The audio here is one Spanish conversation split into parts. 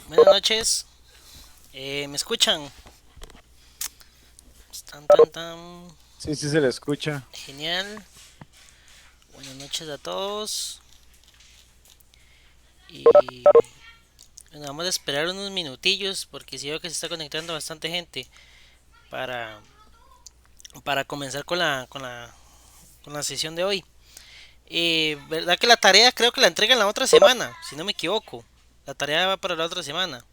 Buenas noches, ¿me escuchan? Tan, tan, tan. Sí, sí se le escucha. Genial, buenas noches a todos. Y bueno, vamos a esperar unos minutillos porque si veo que se está conectando bastante gente para, para comenzar con la sesión de hoy. ¿Verdad que la tarea creo que la entregan la otra semana? Si no me equivoco. La tarea va para la otra semana.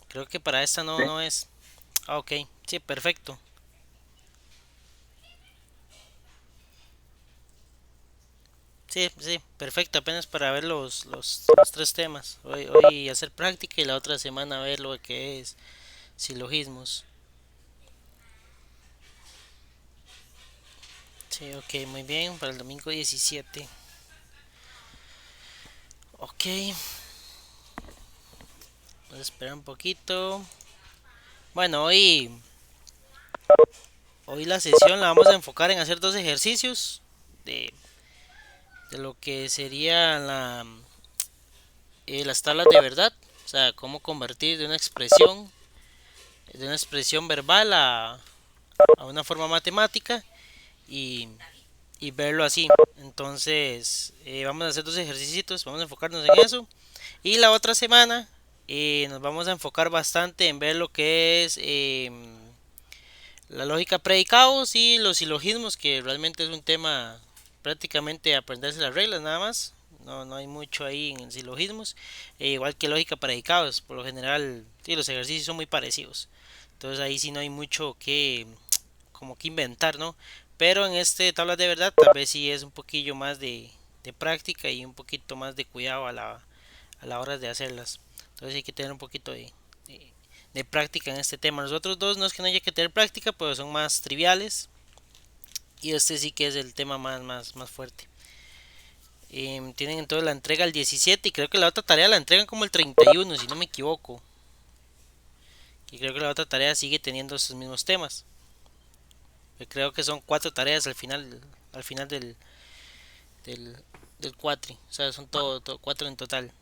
Creo que para esta no es. Ah, ok, sí, perfecto. Sí, sí, perfecto, apenas para ver los tres temas. Hoy hacer práctica y la otra semana ver lo que es silogismos. Sí, ok, muy bien, para el domingo 17. Ok, vamos a esperar un poquito. Bueno, hoy la sesión la vamos a enfocar en hacer dos ejercicios de, de lo que sería las tablas de verdad. O sea, cómo convertir de una expresión verbal a una forma matemática y, y verlo así. Entonces, vamos a hacer dos ejercicios, vamos a enfocarnos en eso. Y la otra semana nos vamos a enfocar bastante en ver lo que es la lógica predicados y los silogismos, que realmente es un tema prácticamente aprenderse las reglas nada más. No hay mucho ahí en silogismos. Igual que lógica predicados, por lo general, sí, los ejercicios son muy parecidos. Entonces ahí sí no hay mucho que como que inventar, ¿no? Pero en este tablas de verdad tal vez sí es un poquillo más de práctica y un poquito más de cuidado a la hora de hacerlas. Entonces hay que tener un poquito de, de práctica en este tema. Los otros dos no es que no haya que tener práctica, pero son más triviales. Y este sí que es el tema más fuerte. Tienen entonces la entrega el 17 y creo que la otra tarea la entregan como el 31 si no me equivoco. Y creo que la otra tarea sigue teniendo esos mismos temas. Creo que son cuatro tareas al final del, del cuatri. O sea, son todo cuatro en total.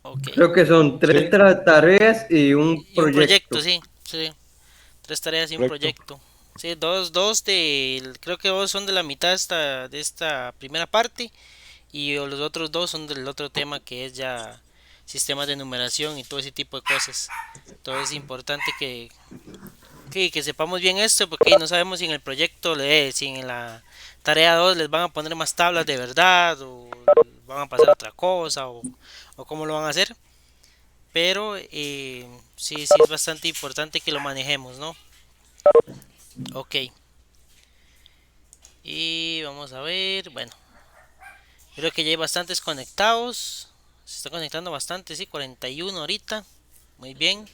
Ok. Creo que son tres Sí, tareas y un Y un proyecto, proyecto. sí. Sí. Tres tareas y un correcto. proyecto. Sí, creo que dos son de la mitad de esta primera parte y los otros dos son del otro tema que es ya sistemas de numeración y todo ese tipo de cosas. Entonces es importante que sepamos bien esto porque no sabemos si en el proyecto, si en la tarea 2 les van a poner más tablas de verdad o van a pasar otra cosa o cómo lo van a hacer. Pero sí, sí es bastante importante que lo manejemos, ¿no? Ok. Y vamos a ver, bueno, creo que ya hay bastantes conectados. Se está conectando bastante, sí, 41 ahorita. Muy bien.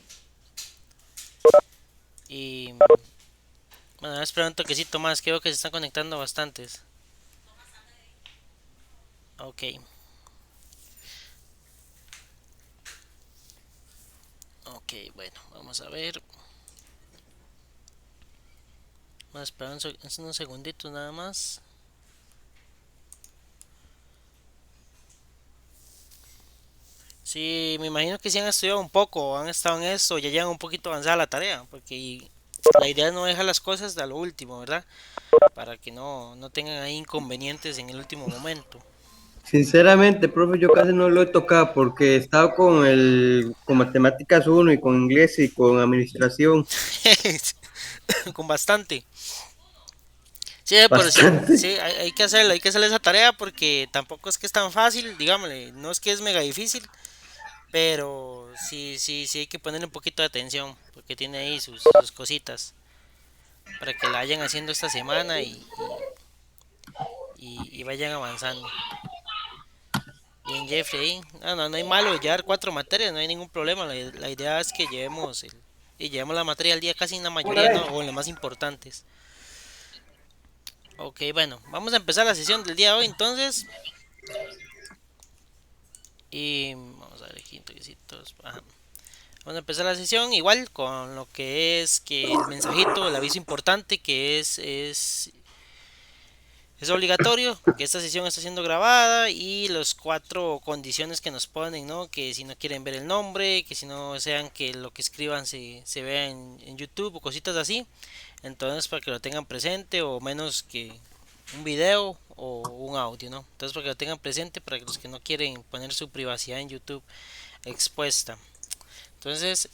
Y bueno, espero un toquecito más, creo que se están conectando bastantes. Ok, ok, bueno, vamos a ver. Vamos a esperar unos segunditos nada más. Sí, me imagino que si han estudiado un poco, han estado en esto, ya llevan un poquito avanzada la tarea, porque la idea es no dejar las cosas a lo último, ¿verdad? Para que no tengan ahí inconvenientes en el último momento. Sinceramente, profe, yo casi no lo he tocado porque he estado con matemáticas uno y con inglés y con administración Con bastante. Sí, pero sí, sí, bastante. hay que hacer esa tarea porque tampoco es que es tan fácil, digámosle, no es que es mega difícil, pero sí, sí, sí hay que ponerle un poquito de atención porque tiene ahí sus cositas para que la vayan haciendo esta semana y vayan avanzando. Bien, Jeffrey, no hay malo llevar cuatro materias, no hay ningún problema. La idea es que llevemos la materia al día casi en la mayoría, ¿no? O en las más importantes. Ok, bueno, vamos a empezar la sesión del día de hoy entonces. Y vamos a ver aquí, toquecitos. Ajá. Vamos a empezar la sesión igual con lo que es que el mensajito, el aviso importante que es Es obligatorio que esta sesión está siendo grabada y los cuatro condiciones que nos ponen, ¿no? Que si no quieren ver el nombre, que si no desean que lo que escriban se vea en YouTube o cositas así. Entonces para que lo tengan presente o menos que un video o un audio, ¿no? Entonces para que lo tengan presente para los que no quieren poner su privacidad en YouTube expuesta. Entonces,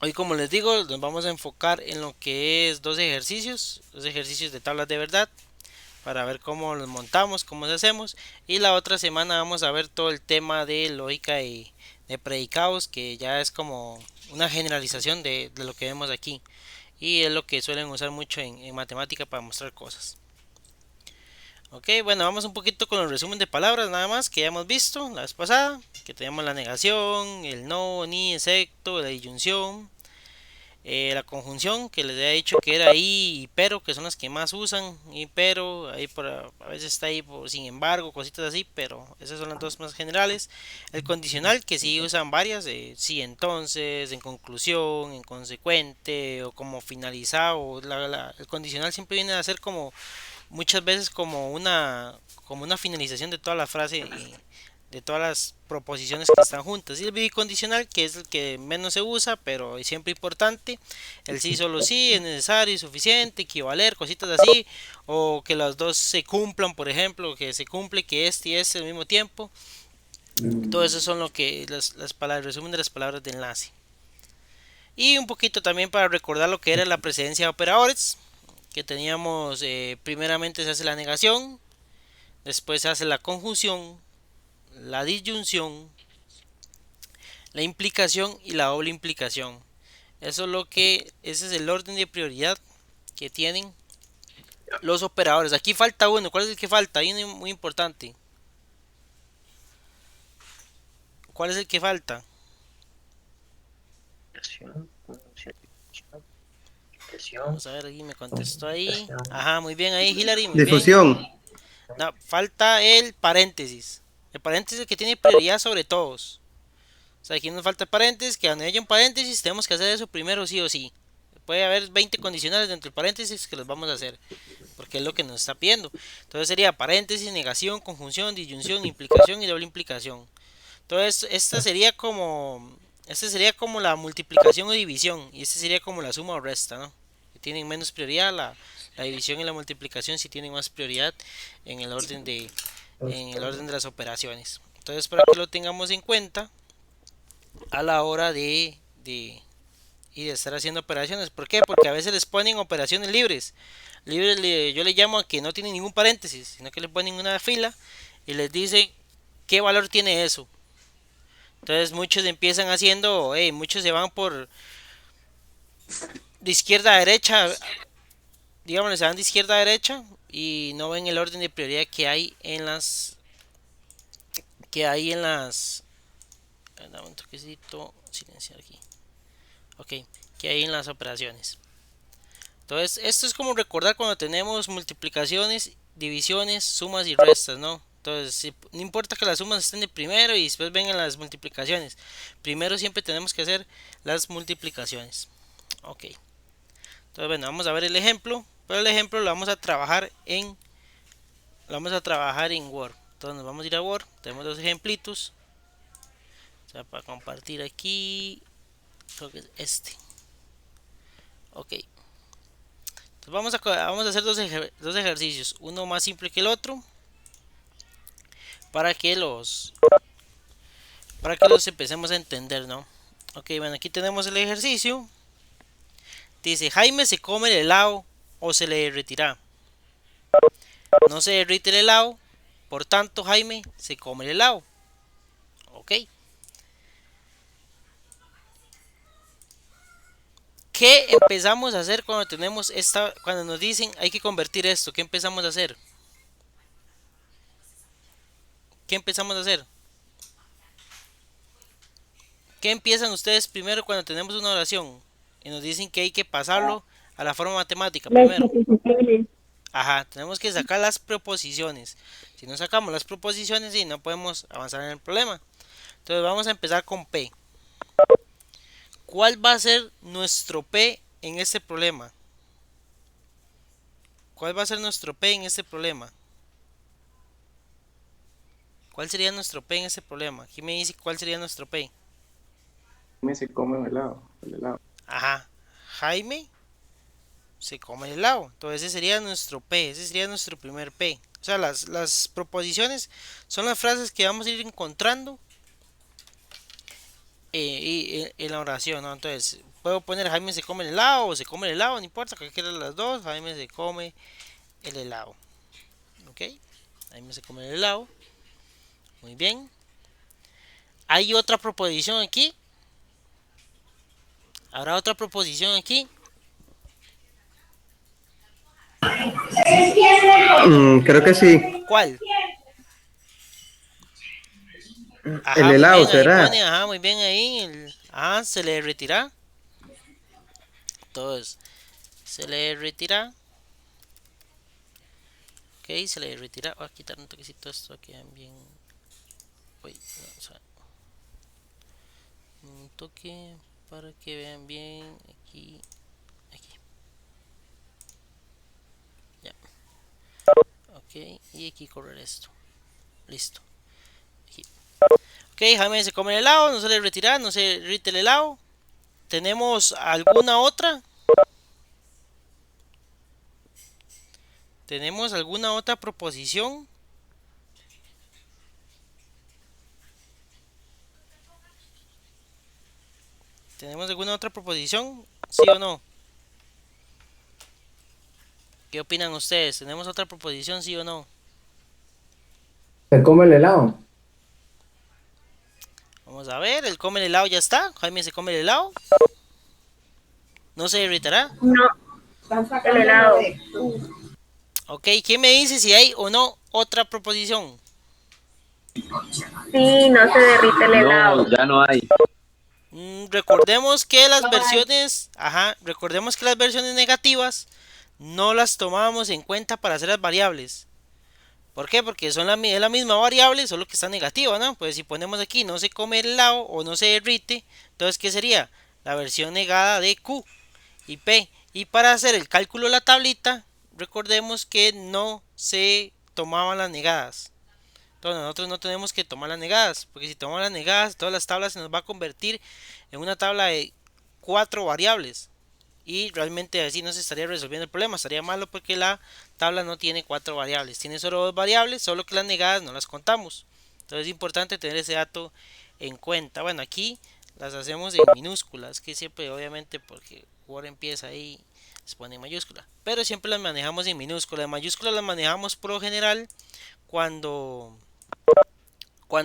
hoy como les digo, nos vamos a enfocar en lo que es dos ejercicios de tablas de verdad para ver cómo los montamos, cómo los hacemos. Y la otra semana vamos a ver todo el tema de lógica y de predicados, que ya es como una generalización de lo que vemos aquí. Y es lo que suelen usar mucho en matemática para mostrar cosas. Ok, bueno, vamos un poquito con el resumen de palabras nada más que ya hemos visto la vez pasada. Que tenemos la negación, el no, ni, excepto, la disyunción, la conjunción que les había dicho que era y pero, que son las que más usan, y pero, ahí por, a veces está ahí por sin embargo, cositas así, pero esas son las dos más generales. El condicional que sí usan varias, sí entonces, en conclusión, en consecuente o como finalizado. El condicional siempre viene a ser como muchas veces como una finalización de toda la frase y de todas las proposiciones que están juntas. Y el bicondicional, que es el que menos se usa, pero es siempre importante. El sí, solo sí, es necesario, suficiente, equivaler, cositas así. O que las dos se cumplan, por ejemplo, que se cumple que este y este al mismo tiempo. Todo eso son lo que las palabras, el resumen de las palabras de enlace. Y un poquito también para recordar lo que era la precedencia de operadores. Que teníamos, primeramente se hace la negación, después se hace la conjunción, la disyunción, la implicación y la doble implicación. Ese es el orden de prioridad que tienen los operadores. Aquí falta uno. ¿Cuál es el que falta? Hay uno muy importante. ¿Cuál es el que falta? Vamos a ver, aquí me contestó ahí. Ajá, muy bien ahí, Hilary, muy bien. Difusión. No, falta el paréntesis. El paréntesis que tiene prioridad sobre todos. O sea, aquí nos falta paréntesis, que donde haya un paréntesis tenemos que hacer eso primero sí o sí. Puede haber 20 condicionales dentro del paréntesis que los vamos a hacer, porque es lo que nos está pidiendo. Entonces sería paréntesis, negación, conjunción, disyunción, implicación y doble implicación. Entonces, esta sería como la multiplicación o división, y este sería como la suma o resta, ¿no? Que tienen menos prioridad, la división y la multiplicación sí tienen más prioridad en el orden de las operaciones. Entonces, para que lo tengamos en cuenta a la hora de estar haciendo operaciones. ¿Por qué? Porque a veces les ponen operaciones libres. Yo le llamo a que no tienen ningún paréntesis, sino que le ponen una fila y les dice qué valor tiene eso. Entonces muchos empiezan haciendo, muchos se van por de izquierda a derecha, digamos, se van de izquierda a derecha y no ven el orden de prioridad que hay en las. Dame un toquecito, silenciar aquí. Ok, que hay en las operaciones. Entonces, esto es como recordar cuando tenemos multiplicaciones, divisiones, sumas y restas, ¿no? Entonces, no importa que las sumas estén de primero y después vengan las multiplicaciones. Primero siempre tenemos que hacer las multiplicaciones. Ok. Entonces, bueno, vamos a ver el ejemplo. Pero el ejemplo lo vamos a trabajar en Word. Entonces, nos vamos a ir a Word. Tenemos dos ejemplitos. O sea, para compartir aquí, creo que es este. Ok. Entonces vamos a hacer dos ejercicios, uno más simple que el otro, para que los empecemos a entender, ¿no? Ok, bueno, aquí tenemos el ejercicio. Dice, Jaime se come el helado o se le derretirá. No se derrite el helado, por tanto Jaime se come el helado. Ok. ¿Qué empezamos a hacer cuando nos dicen hay que convertir esto? ¿Qué empezamos a hacer? ¿Qué empezamos a hacer? ¿Qué empiezan ustedes primero cuando tenemos una oración? Y nos dicen que hay que pasarlo a la forma matemática Las primero. proposiciones. Ajá, tenemos que sacar las proposiciones. Si no sacamos las proposiciones, y no podemos avanzar en el problema. Entonces vamos a empezar con P. ¿Cuál va a ser nuestro P en este problema? ¿Cuál va a ser nuestro P en este problema? ¿Cuál sería nuestro P en este problema? Aquí me dice cuál sería nuestro P. Me se come el helado. Ajá. Jaime se come el helado. Entonces ese sería nuestro P. Ese sería nuestro primer P. O sea, las proposiciones son las frases que vamos a ir encontrando en la oración, ¿no? Entonces, puedo poner Jaime se come el helado o se come el helado, no importa, cualquiera de las dos. Jaime se come el helado. ¿Ok? Jaime se come el helado. Muy bien. Hay otra proposición aquí. Habrá otra proposición aquí. Creo que sí. ¿Cuál? El Ajá, muy helado bien, ahí será. pone, ajá, muy bien ahí. Ajá, se le retira. Entonces, se le retira. Ok, se le retira. Voy a quitar un toquecito esto aquí bien. Uy, no, o sea, un toque para que vean bien aquí. Aquí. Ya. Ok, y aquí correr esto. Listo. Aquí. Ok, Jaime se come el helado, no se le retira, no se rite el helado. ¿Tenemos alguna otra? ¿Tenemos alguna otra proposición? ¿Tenemos alguna otra proposición? ¿Sí o no? ¿Qué opinan ustedes? ¿Tenemos otra proposición, sí o no? Se come el helado. Vamos a ver, el come el helado ya está. Jaime se come el helado. ¿No se irritará? No, el helado. Ok, ¿quién me dice si hay o no otra proposición? Sí, no se derrite el helado. No, ya no hay. Recordemos que las versiones, ajá, recordemos que las versiones negativas no las tomamos en cuenta para hacer las variables. ¿Por qué? Porque es la misma variable, solo que está negativa, ¿no? Pues si ponemos aquí no se come el helado o no se derrite, entonces ¿qué sería? La versión negada de Q y P. Y para hacer el cálculo de la tablita, recordemos que no se tomaban las negadas. Entonces nosotros no tenemos que tomar las negadas, porque si tomamos las negadas, todas las tablas se nos va a convertir en una tabla de 4 variables. Y realmente así no se estaría resolviendo el problema, estaría malo porque la tabla no tiene 4 variables, tiene solo 2 variables, solo que las negadas no las contamos. Entonces es importante tener ese dato en cuenta. Bueno, aquí las hacemos en minúsculas, que siempre obviamente porque Word empieza ahí, se pone en mayúscula. Pero siempre las manejamos en minúscula. En mayúscula las manejamos por lo general cuando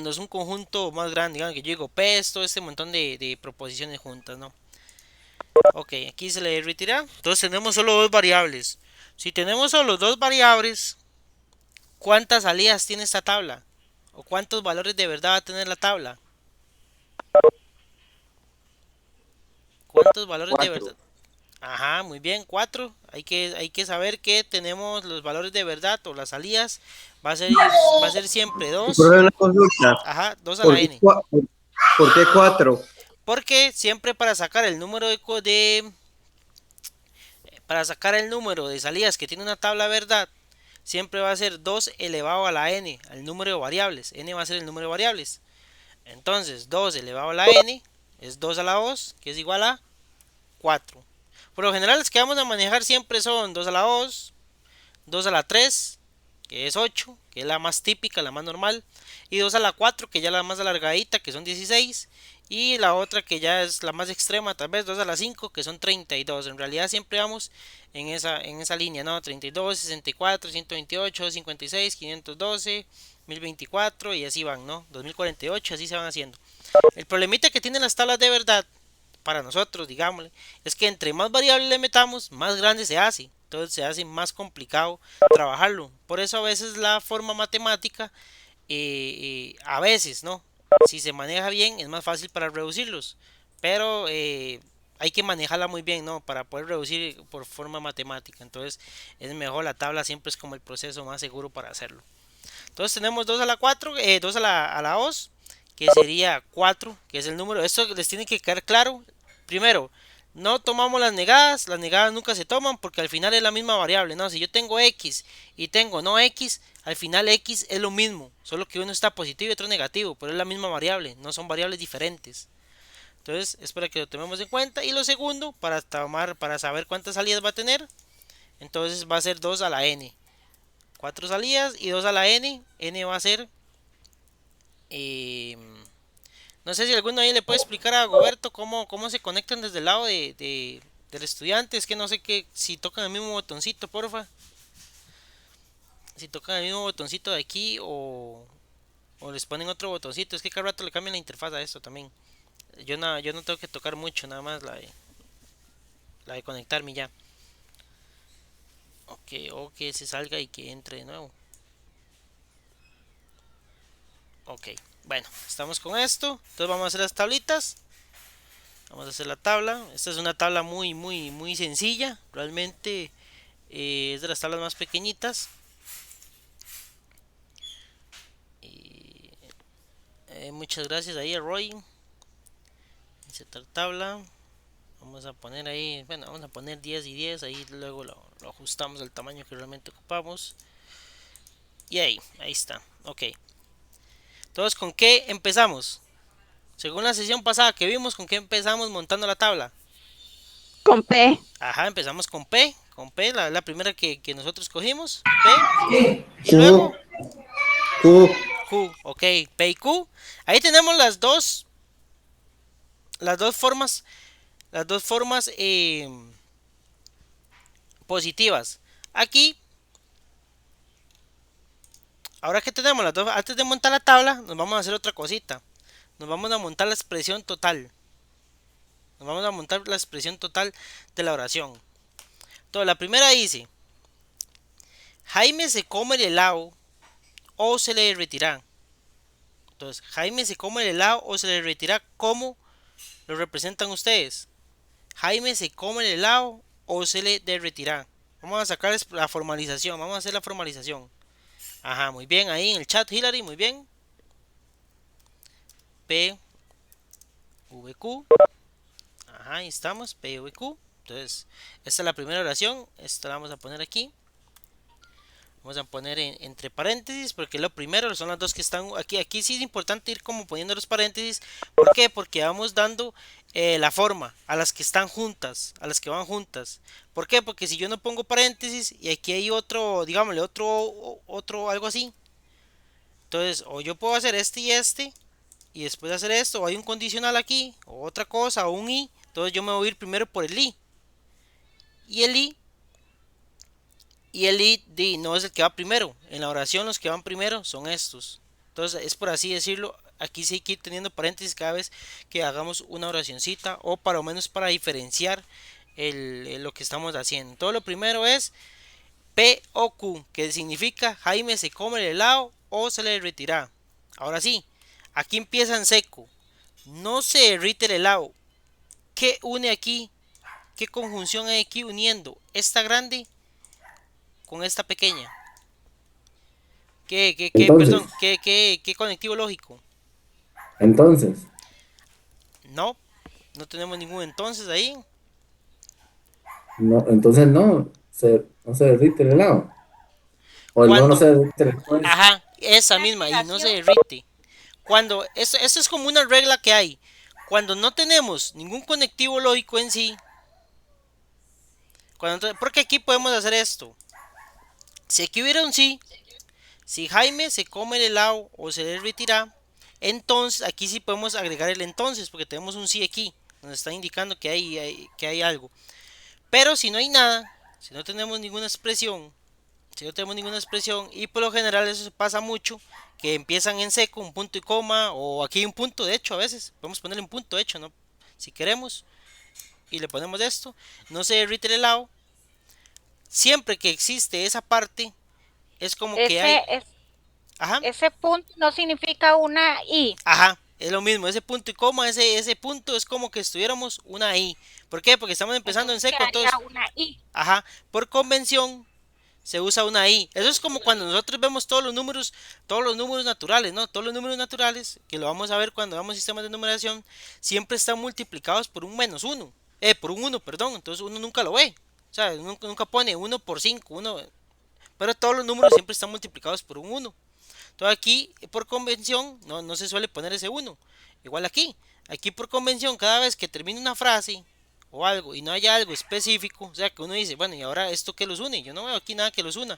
es un conjunto más grande, digamos que yo digo P, todo este montón de proposiciones juntas, ¿no? Ok, aquí se le retira. Entonces tenemos solo dos variables. Si tenemos solo dos variables, ¿cuántas salidas tiene esta tabla? ¿O cuántos valores de verdad va a tener la tabla? ¿Cuántos valores de verdad? Ajá, muy bien, 4. Hay que saber que tenemos los valores de verdad o las salidas. Va a ser siempre 2. Profe, una consulta. Ajá, 2 a ¿Por la qué, n. por qué 4? Porque siempre para sacar el número para sacar el número de salidas que tiene una tabla verdad, siempre va a ser 2 elevado a la n, al número de variables. N va a ser el número de variables. Entonces, 2 elevado a la n es 2 a la 2, que es igual a 4. Por lo general, las que vamos a manejar siempre son 2 a la 2, 2 a la 3, que es 8, que es la más típica, la más normal, y 2 a la 4, que ya es la más alargadita, que son 16, y la otra que ya es la más extrema, tal vez 2 a la 5, que son 32. En realidad siempre vamos en esa línea, ¿no? 32, 64, 128, 56, 512, 1024 y así van, ¿no? 2048, así se van haciendo. El problemita que tienen las tablas de verdad para nosotros, digámosle, es que entre más variables le metamos, más grande se hace. Entonces se hace más complicado trabajarlo. Por eso a veces la forma matemática, a veces, ¿no? Si se maneja bien, es más fácil para reducirlos. Pero hay que manejarla muy bien, ¿no? Para poder reducir por forma matemática. Entonces es mejor la tabla, siempre es como el proceso más seguro para hacerlo. Entonces tenemos 2 a la 4, 2 a la 2, que sería 4, que es el número. Esto les tiene que quedar claro. Primero, No tomamos las negadas nunca se toman porque al final es la misma variable, ¿no? Si yo tengo x y tengo no x, al final x es lo mismo, solo que uno está positivo y otro negativo, pero es la misma variable, no son variables diferentes. Entonces es para que lo tomemos en cuenta. Y lo segundo, para saber cuántas salidas va a tener, entonces va a ser 2 a la n. 4 salidas y 2 a la n. N va a ser... eh, no sé si alguno ahí le puede explicar a Goberto cómo se conectan desde el lado del estudiante. Es que no sé si tocan el mismo botoncito, porfa. Si tocan el mismo botoncito de aquí o les ponen otro botoncito. Es que cada rato le cambian la interfaz a esto también. Yo no tengo que tocar mucho, nada más la de conectarme ya. Ok, o que se salga y que entre de nuevo. Ok, bueno, estamos con esto. Entonces vamos a hacer las tablitas. Vamos a hacer la tabla. Esta es una tabla muy sencilla. Realmente es de las tablas más pequeñitas. Y, muchas gracias ahí a Roy. Insertar tabla. Vamos a poner ahí, bueno, vamos a poner 10 y 10. Ahí luego lo ajustamos al tamaño que realmente ocupamos. Y ahí está. Ok. Entonces, ¿con qué empezamos? Según la sesión pasada que vimos, ¿con qué empezamos montando la tabla? Con P. Ajá, empezamos con P. Con P, la primera que nosotros cogimos. P. Y Q, luego Q, Q. Ok, P y Q. Ahí tenemos las dos formas. Las dos formas positivas. Aquí, ahora que tenemos las dos, antes de montar la tabla, nos vamos a hacer otra cosita. Nos vamos a montar la expresión total. Nos vamos a montar la expresión total de la oración. Entonces, la primera dice: Jaime se come el helado o se le derretirá. Entonces, Jaime se come el helado o se le derretirá. ¿Cómo lo representan ustedes? Jaime se come el helado o se le derretirá. Vamos a sacar la formalización. Vamos a hacer la formalización. Ajá, muy bien. Ahí en el chat, Hillary, muy bien. P, V, Q. Ajá, ahí estamos. P, V, Q. Entonces, esta es la primera oración. Esta la vamos a poner aquí. Vamos a poner entre paréntesis porque lo primero son las dos que están aquí. Aquí sí es importante ir como poniendo los paréntesis. ¿Por qué? Porque vamos dando la forma a las que están juntas, a las que van juntas. ¿Por qué? Porque si yo no pongo paréntesis y aquí hay otro, digámosle, otro algo así. Entonces, o yo puedo hacer este y después hacer esto, o hay un condicional aquí, o otra cosa, o un i. Entonces yo me voy a ir primero por el i. Y el i no es el que va primero. En la oración los que van primero son estos. Entonces es por así decirlo. Aquí sí hay que ir teniendo paréntesis cada vez que hagamos una oracioncita o para lo menos para diferenciar lo que estamos haciendo. Todo lo primero es P o Q, que significa Jaime se come el helado o se le derretirá. Ahora sí, aquí empieza en seco. No se derrite el helado. ¿Qué une aquí? ¿Qué conjunción hay aquí uniendo esta grande con esta pequeña? Entonces, Perdón, qué conectivo lógico? entonces, No, no tenemos ningún entonces ahí. no, entonces no se derrite el helado. O no Cuando, se derrite después. ajá, esa misma, y no se derrite. Cuando, eso es como una regla que hay. Cuando no tenemos ningún conectivo lógico en sí, porque aquí podemos hacer esto. Si aquí hubiera un sí, si Jaime se come el helado o se derretirá, entonces aquí sí podemos agregar el entonces, porque tenemos un sí aquí, nos está indicando que hay algo. Pero si no hay nada, si no tenemos ninguna expresión, y por lo general eso se pasa mucho, que empiezan en seco, un punto y coma, o aquí un punto de hecho a veces, podemos ponerle un punto de hecho, ¿no? Si queremos, y le ponemos esto, no se derrite el helado, siempre que existe esa parte, es como que hay... Ajá, Ese punto no significa una I. ajá, es lo mismo, ese punto y coma, ese punto es como que estuviéramos una I. ¿Por qué? Porque estamos empezando en seco, entonces, Una I. ajá, por convención se usa una I. Eso es como cuando nosotros vemos todos los números naturales, ¿no? Todos los números naturales, que lo vamos a ver cuando vamos sistemas de numeración, siempre están multiplicados por un menos uno. por un uno, perdón, entonces uno nunca lo ve. O sea, nunca pone uno por 5 uno, pero todos los números siempre están multiplicados por un uno. Entonces aquí, por convención, no se suele poner ese uno. Igual aquí por convención, cada vez que termine una frase o algo y no haya algo específico, o sea que uno dice, bueno, ¿y ahora esto qué los une? Yo no veo aquí nada que los una.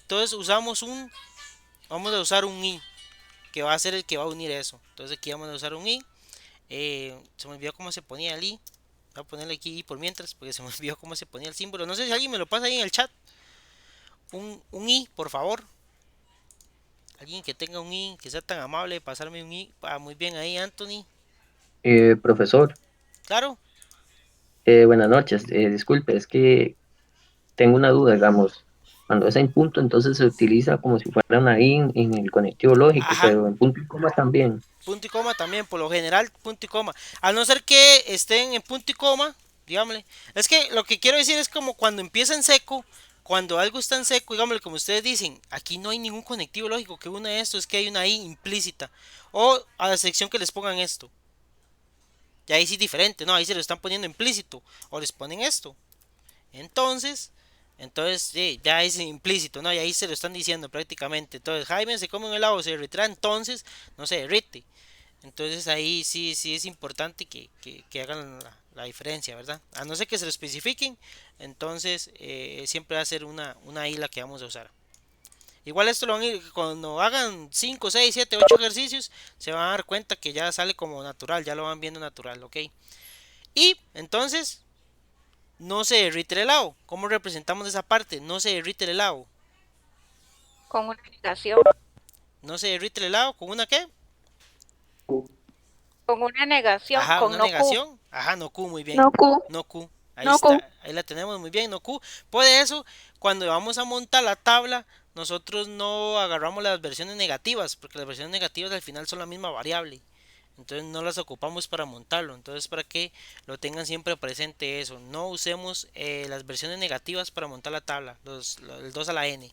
Entonces vamos a usar un i, que va a ser el que va a unir eso. Entonces aquí vamos a usar un i. Se me olvidó cómo se ponía el i. Voy a ponerle aquí i por mientras, porque se me olvidó cómo se ponía el símbolo. No sé si alguien me lo pasa ahí en el chat. Un i, por favor. Alguien que tenga un i, que sea tan amable de pasarme un i. Ah, muy bien ahí, Anthony. Profesor, Claro. buenas noches. Disculpe, es que tengo una duda, digamos. Cuando es en punto, entonces se utiliza como si fuera una I en el conectivo lógico, Ajá. pero en punto y coma también. Punto y coma también, por lo general, punto y coma. A no ser que estén en punto y coma, digámosle. Es que lo que quiero decir es como cuando empieza en seco, cuando algo está en seco, digámosle, como ustedes dicen, aquí no hay ningún conectivo lógico que una esto, es que hay una I implícita. O a la sección que les pongan esto. Y ahí sí es diferente, ¿no? Ahí se lo están poniendo implícito. O les ponen esto. Entonces, sí, ya es implícito, ¿no? Y ahí se lo están diciendo prácticamente. Entonces, Jaime se come un helado, se derritirá, entonces no se derrite. Entonces ahí sí es importante que hagan la diferencia, ¿verdad? A no ser que se lo especifiquen, entonces siempre va a ser una isla que vamos a usar. Igual esto lo van a ir, cuando hagan 5 6 7 8 ejercicios, se van a dar cuenta que ya sale como natural, ya lo van viendo natural, ¿ok? Y entonces, no se derrite el helado. ¿Cómo representamos esa parte? No se derrite el helado. Con una negación. No se derrite el helado, ¿con una qué? Con una negación, Ajá, con una no Q. negación. Ajá, no Q, muy bien. No Q. No Q. Ahí No Q. está, ahí la tenemos muy bien, no Q. Por eso, cuando vamos a montar la tabla, nosotros no agarramos las versiones negativas, porque las versiones negativas al final son la misma variable. Entonces no las ocupamos para montarlo. Entonces para que lo tengan siempre presente eso. No usemos las versiones negativas para montar la tabla. El 2 a la n.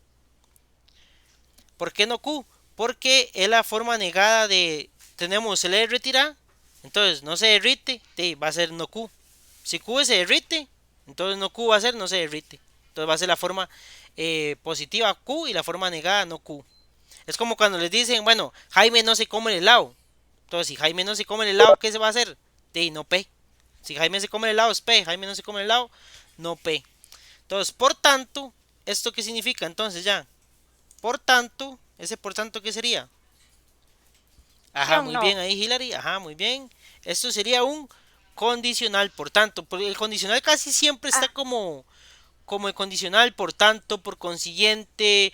¿Por qué no Q? Porque es la forma negada de... Tenemos el derretirá. Entonces no se derrite. Va a ser no Q. Si Q se derrite, entonces no Q va a ser no se derrite. Entonces va a ser la forma positiva Q y la forma negada no Q. Es como cuando les dicen, bueno, Jaime no se come el helado. Entonces si Jaime no se come el helado, ¿qué se va a hacer? No P. Si Jaime se come el helado es P. Jaime no se come el helado, no P. Entonces, por tanto, ¿esto qué significa? Entonces ya, por tanto, ese por tanto, ¿qué sería? Ajá, muy No. bien ahí, Hilary. Ajá, muy bien. Esto sería un condicional, por tanto. Porque el condicional casi siempre está como el condicional, por tanto, por consiguiente,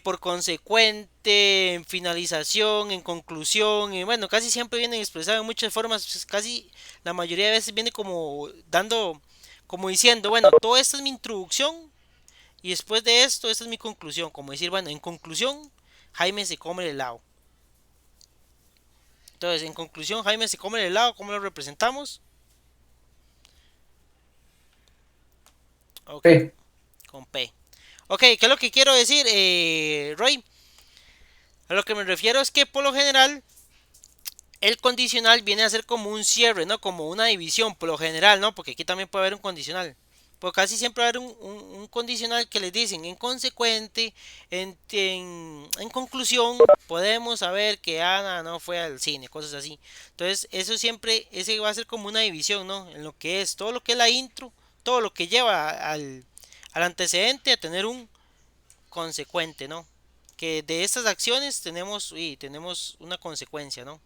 por consecuente, en finalización, en conclusión. Bueno, casi siempre viene expresado en muchas formas. Pues casi la mayoría de veces viene como dando, como diciendo, bueno, todo esto es mi introducción. Y después de esto, esta es mi conclusión. Como decir, bueno, en conclusión, Jaime se come el helado. Entonces, en conclusión, Jaime se come el helado. ¿Cómo lo representamos? Ok, P. con P. Ok, ¿qué es lo que quiero decir, Roy? A lo que me refiero es que por lo general el condicional viene a ser como un cierre, ¿no? Como una división, por lo general, ¿no? Porque aquí también puede haber un condicional. Porque casi siempre va a haber un condicional que les dicen en consecuente, en conclusión, podemos saber que Ana no fue al cine, cosas así. Entonces, eso siempre, ese va a ser como una división, ¿no? En lo que es todo lo que es la intro, todo lo que lleva al antecedente a tener un consecuente, ¿no? Que de estas acciones tenemos una consecuencia, ¿no?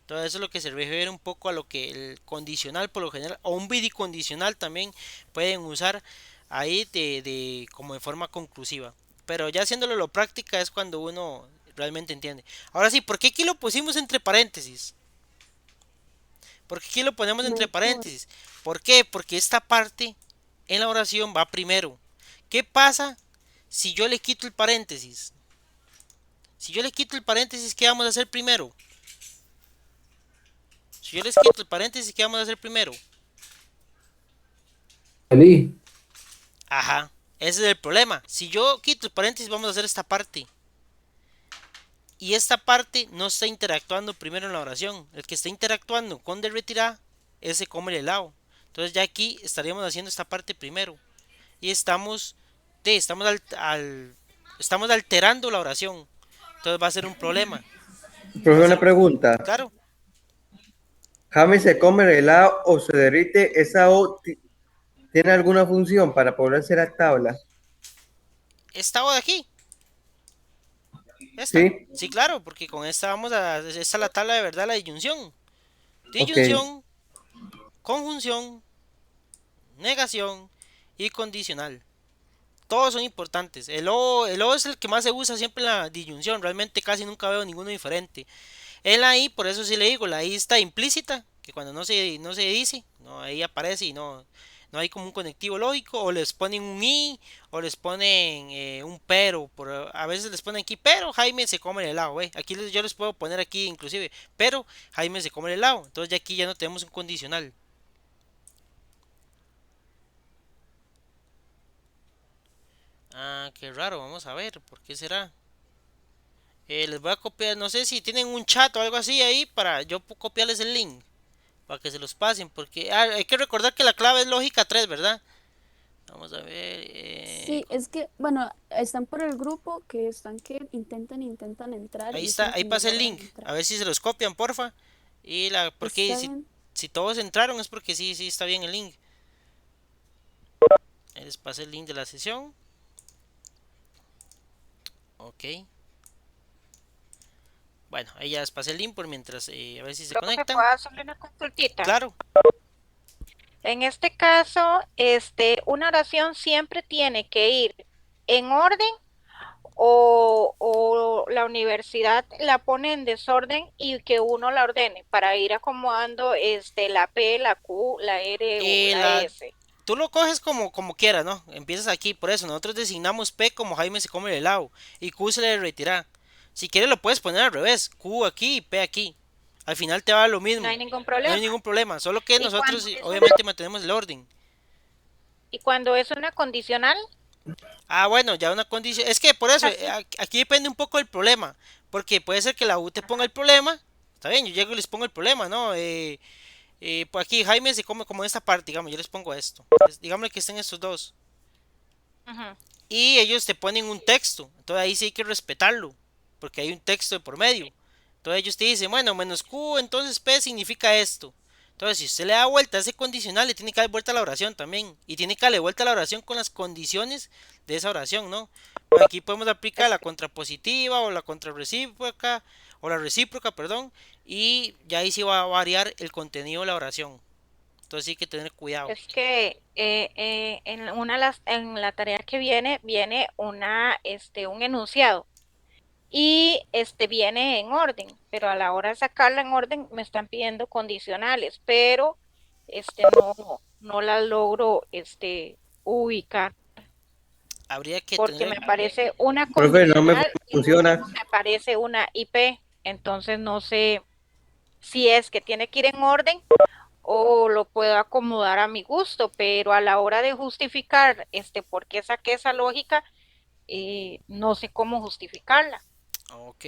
Todo eso es lo que se refiere un poco a lo que el condicional por lo general o un bidicondicional también pueden usar ahí como de forma conclusiva. Pero ya haciéndolo lo práctica es cuando uno realmente entiende. Ahora sí, ¿por qué aquí lo pusimos entre paréntesis? ¿Por qué aquí lo ponemos entre paréntesis? ¿Por qué? Porque esta parte en la oración va primero. ¿Qué pasa si yo le quito el paréntesis? Si yo le quito el paréntesis, ¿qué vamos a hacer primero? Si yo les quito el paréntesis, ¿qué vamos a hacer primero? El I. Ajá, ese es el problema. Si yo quito el paréntesis, vamos a hacer esta parte. Y esta parte no está interactuando primero en la oración. El que está interactuando con derretirá, ese come el helado. Entonces ya aquí estaríamos haciendo esta parte primero. Y estamos alterando la oración. Entonces va a ser un problema. Va a Profe, ser, una pregunta. claro, ¿Jaime se come el helado o se derrite? ¿Esa O tiene alguna función para poder hacer la tabla? esta O de aquí, esta. Sí, Sí, claro, porque con esta esta es la tabla de verdad, la disyunción. ok. Disyunción, conjunción, negación y condicional. Todos son importantes. El O es el que más se usa siempre en la disyunción. Realmente casi nunca veo ninguno diferente. En la I, por eso sí le digo, la I está implícita, que cuando no se dice, no, ahí aparece y no hay como un conectivo lógico, o les ponen un I, o les ponen un pero, a veces les ponen aquí, pero Jaime se come el helado, aquí yo les puedo poner aquí inclusive, pero Jaime se come el helado, entonces ya aquí ya no tenemos un condicional. Ah, qué raro, vamos a ver, ¿por qué será? Les voy a copiar, no sé si tienen un chat o algo así ahí para yo copiarles el link, para que se los pasen, porque hay que recordar que la clave es lógica 3, ¿verdad? Vamos a ver. Sí, es que, bueno, están por el grupo que están que intentan entrar Ahí y está, dicen ahí que no pasa el logran link. entrar. A ver si se los copian, porfa. Porque Está bien. si todos entraron es porque sí está bien el link. Ahí les pasé el link de la sesión. Ok. Bueno, ahí ya les pasé el link por mientras a ver si se Profe, conectan. ¿puedo hacerle una consultita? Claro. En este caso, una oración siempre tiene que ir en orden o la universidad la pone en desorden y que uno la ordene para ir acomodando la P, la Q, la R o la La, S. tú lo coges como quieras, ¿no? Empiezas aquí, por eso nosotros designamos P como Jaime se come el helado y Q se le retira. Si quieres lo puedes poner al revés, Q aquí y P aquí. Al final te va lo mismo. No hay ningún No hay problema. ningún problema, solo que Y nosotros cuando es obviamente mantenemos el orden. y cuando es una condicional, Ah, bueno, ya una condición. Es que por eso, así. aquí depende un poco del problema. Porque puede ser que la U te ponga el problema. Está bien, yo llego y les pongo el problema, ¿no? Pues aquí Jaime se come como en esta parte, digamos, yo les pongo esto. Digámosle que estén estos dos. Ujú. Y ellos te ponen un texto. Entonces ahí sí hay que respetarlo. Porque hay un texto de por medio. Entonces ellos te dicen, bueno, menos Q, entonces P significa esto. Entonces, si usted le da vuelta a ese condicional, le tiene que dar vuelta a la oración también. Y tiene que darle vuelta a la oración con las condiciones de esa oración, ¿no? Pues aquí podemos aplicar la contrapositiva o la contrarrecíproca, o la recíproca, perdón. Y ya ahí sí va a variar el contenido de la oración. Entonces sí hay que tener cuidado. Es que en la tarea que viene un enunciado y viene en orden, pero a la hora de sacarla en orden me están pidiendo condicionales, pero no las logro ubicar Habría que porque tener... me aparece una Profe, no me condicional y funciona. luego me aparece una IP, entonces no sé si es que tiene que ir en orden o lo puedo acomodar a mi gusto, pero a la hora de justificar por qué saqué esa lógica, no sé cómo justificarla. Ok,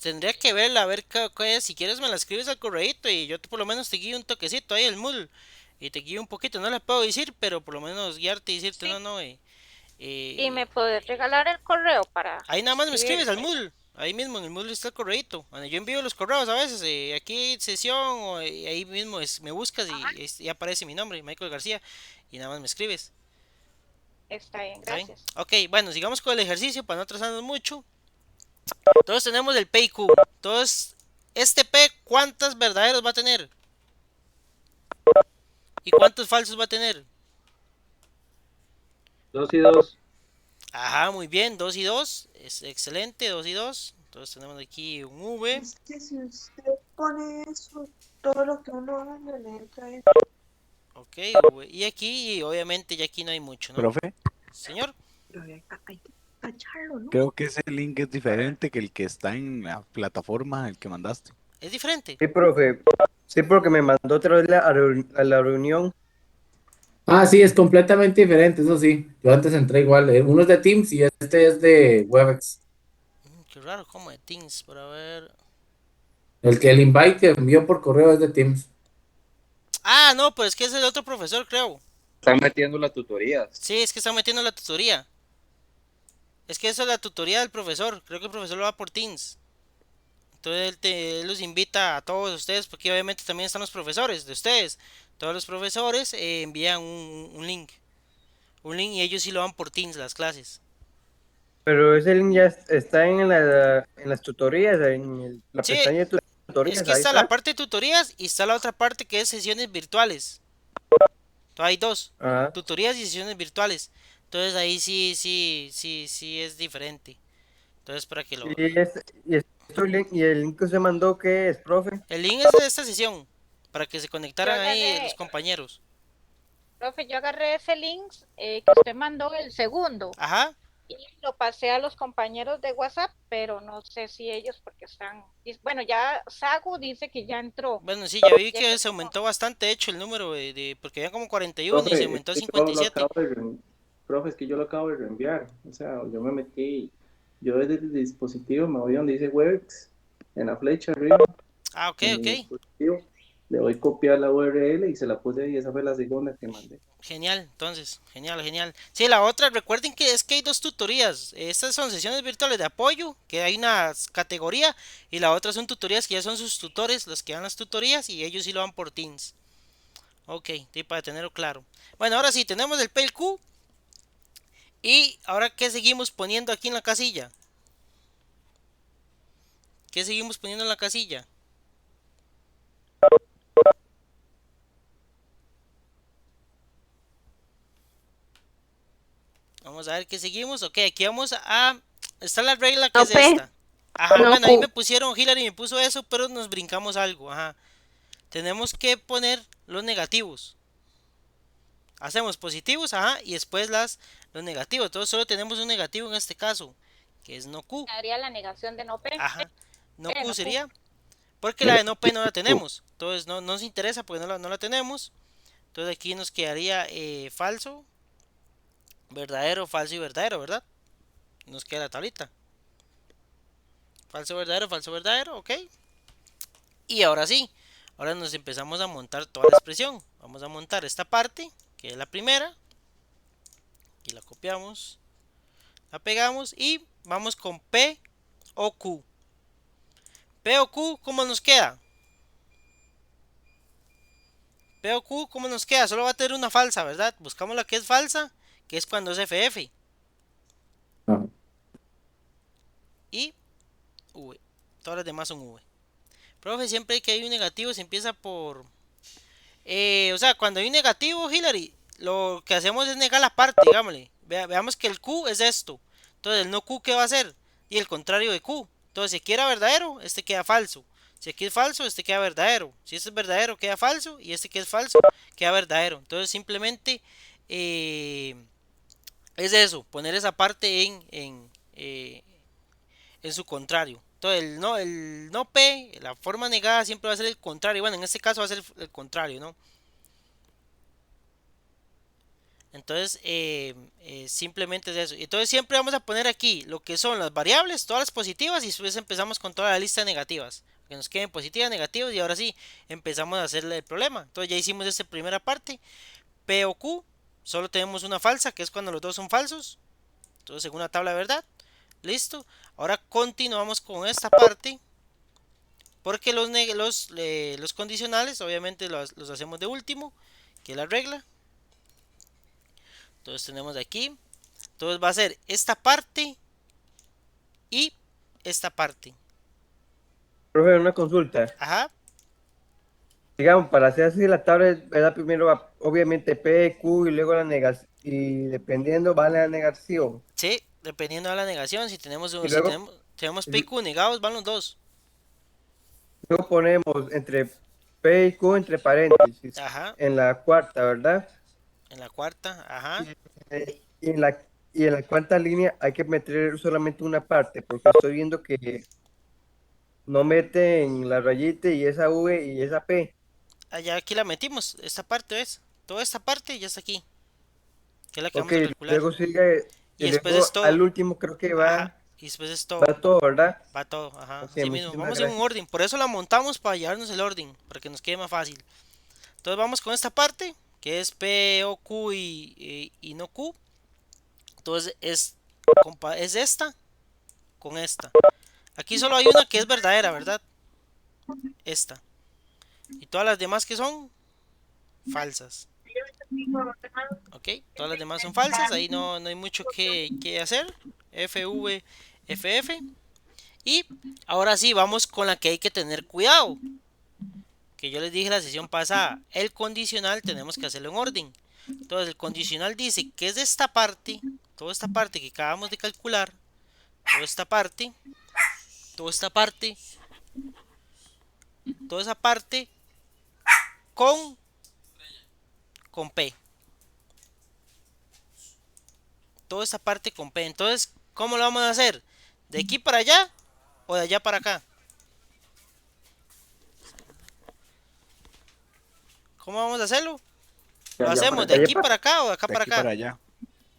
tendría que verla, a ver qué es. Si quieres me la escribes al correíto y yo por lo menos te guío un toquecito ahí el Moodle. Y te guío un poquito, no la puedo decir, pero por lo menos guiarte y decirte Sí. no, no. Y me puedes regalar el correo para Ahí nada más me escribes al escribirte. Moodle. Ahí mismo en el Moodle está el correíto. Cuando yo envío los correos a veces, aquí hay sesión, o ahí mismo me buscas y aparece mi nombre, Michael García, y nada más me escribes. Está bien, ¿Está bien? gracias. Ok, bueno, sigamos con el ejercicio para no atrasarnos mucho. Todos tenemos el P y Q. Entonces, este P, ¿cuántos verdaderos va a tener? ¿Y cuántos falsos va a tener? 2 y 2. Ajá, muy bien, 2 y 2. Es excelente, 2 y 2. Entonces tenemos aquí un V. Es que si usted pone eso, todo lo que uno haga le entra ahí. Ok, V. Y aquí, obviamente, ya aquí no hay mucho, ¿no? Profe, Señor. Pero hay que tacharlo, ¿no? creo que ese link es diferente que el que está en la plataforma, el que mandaste. Es diferente. Sí, profe. Sí, porque me mandó otra vez a la reunión. Ah, sí, es completamente diferente, eso sí. Yo antes entré igual. Uno es de Teams y este es de Webex. Qué raro, como de Teams, para ver. El invite que envió por correo es de Teams. Ah, no, pues es que es el otro profesor, creo. Están metiendo las tutorías. Sí, es que están metiendo la tutoría. Es que esa es la tutoría del profesor. Creo que el profesor lo va por Teams. Entonces él los invita a todos ustedes, porque obviamente también están los profesores de ustedes. Todos los profesores envían un link. Un link y ellos sí lo van por Teams las clases. Pero ese link ya está en las tutorías, la Sí, pestaña de es tutorías, que ahí está la está. parte de tutorías y está la otra parte que es sesiones virtuales. Entonces hay dos, Ajá. tutorías y sesiones virtuales. Entonces ahí sí es diferente. Entonces para que lo... Y el link que usted mandó, ¿qué es, profe? El link es de esta sesión, para que se Yo conectaran ahí los agarré, compañeros. profe, yo agarré ese link que usted mandó, el segundo, Ajá. y lo pasé a los compañeros de WhatsApp, pero no sé si ellos porque están, bueno, ya Sagu dice que ya entró. Bueno, sí, ya vi Ya que se entró. aumentó bastante, de hecho, el número porque había como 41 y se Profe, aumentó a es que yo lo 57. acabo de profe, es que yo lo acabo de reenviar. O sea, yo me metí, yo desde el dispositivo me voy donde dice Webex, en la flecha arriba, Ah, ok, en ok. mi dispositivo, le doy copiar la URL y se la puse ahí, esa fue la segunda que mandé. Genial, entonces, genial, genial. Sí, la otra, recuerden que es que hay dos tutorías. Estas son sesiones virtuales de apoyo, que hay una categoría, y la otra son tutorías que ya son sus tutores, los que dan las tutorías, y ellos sí lo van por Teams. Ok, sí, para tenerlo claro. Bueno, ahora sí, tenemos el PLQ. Y ahora, ¿qué seguimos poniendo aquí en la casilla? ¿Qué seguimos poniendo en la casilla? Vamos a ver qué seguimos. Ok, aquí vamos a... Está la regla que No es P, esta. Ajá, no bueno, ahí me Q. pusieron, Hillary me puso eso, pero nos brincamos algo. Ajá. Tenemos que poner los negativos. Hacemos positivos, ajá, y después los negativos. Entonces solo tenemos un negativo en este caso, que es no Q. Haría la negación de no P. Ajá. No Q No Q. sería, porque la de no P no la tenemos. Entonces no nos interesa porque no la tenemos. Entonces aquí nos quedaría falso, verdadero, falso y verdadero, ¿verdad? Nos queda la tablita. Falso, verdadero, ok. Y ahora sí, ahora nos empezamos a montar toda la expresión. Vamos a montar esta parte, que es la primera. Aquí la copiamos, la pegamos y vamos con P o Q. P o Q, ¿cómo nos queda? P o Q, ¿cómo nos queda? Solo va a tener una falsa, ¿verdad? Buscamos la que es falsa, que es cuando es FF. Ah, Y V. Todas las demás son V. Profe, siempre que hay un negativo se empieza por... o sea, cuando hay un negativo, Hillary, lo que hacemos es negar la parte, digámosle. Veamos que el Q es esto. Entonces, el no Q, ¿qué va a hacer? Y el contrario de Q. Entonces, si aquí era verdadero, este queda falso. Si aquí es falso, este queda verdadero. Si este es verdadero, queda falso. Y este que es falso, queda verdadero. Entonces, simplemente es eso, poner esa parte en su contrario. Entonces, el no P, la forma negada siempre va a ser el contrario. Bueno, en este caso va a ser el contrario, ¿no? Entonces, simplemente es eso. Entonces, siempre vamos a poner aquí lo que son las variables, todas las positivas, y después empezamos con toda la lista de negativas. Que nos queden positivas, negativas, y ahora sí empezamos a hacerle el problema. Entonces, ya hicimos esta primera parte. P o Q, solo tenemos una falsa, que es cuando los dos son falsos. Entonces, según la tabla de verdad. Listo. Ahora continuamos con esta parte. Porque los condicionales, obviamente, los hacemos de último, que es la regla. Entonces tenemos aquí. Entonces va a ser esta parte y esta parte. Profe, una consulta. Ajá. Digamos, para hacer así la tabla, ¿verdad? Primero va, obviamente, P, Q y luego la negación. Y dependiendo, va la negación. Sí, dependiendo de la negación. Si tenemos, Y luego, tenemos P y Q negados, van los dos. luego ponemos entre P y Q entre paréntesis. Ajá. En la cuarta, ¿verdad? En la cuarta, ajá. Y en la cuarta línea hay que meter solamente una parte, porque estoy viendo que no meten la rayita y esa V y esa P. Allá aquí la metimos. Esta parte es. Toda esta parte ya está aquí. Que es la que Ok, vamos a calcular. luego sigue, Y y después luego es todo. al último creo que Ajá. va, Y después es todo. va todo, ¿verdad? Va todo, ajá. Ok, Así mismo. muchísimas Vamos en un gracias. orden. Por eso la montamos para llevarnos el orden. Para que nos quede más fácil. Entonces vamos con esta parte, que es P, O, Q y no Q. Entonces es esta con esta. Aquí solo hay una que es verdadera, ¿verdad? Esta. Y todas las demás que son falsas. Ok, todas las demás son falsas. Ahí no hay mucho que hacer. F, V, F, F. Y ahora sí, vamos con la que hay que tener cuidado. Que yo les dije en la sesión pasada. El condicional tenemos que hacerlo en orden. Entonces el condicional dice que es de esta parte. Toda esta parte que acabamos de calcular. Toda esta parte. Toda esta parte. Toda esa parte. Con P. Toda esta parte con P. Entonces, ¿cómo lo vamos a hacer? ¿De aquí para allá o de allá para acá? ¿Cómo vamos a hacerlo? ¿Lo hacemos de aquí para acá o de acá De para aquí acá? para allá.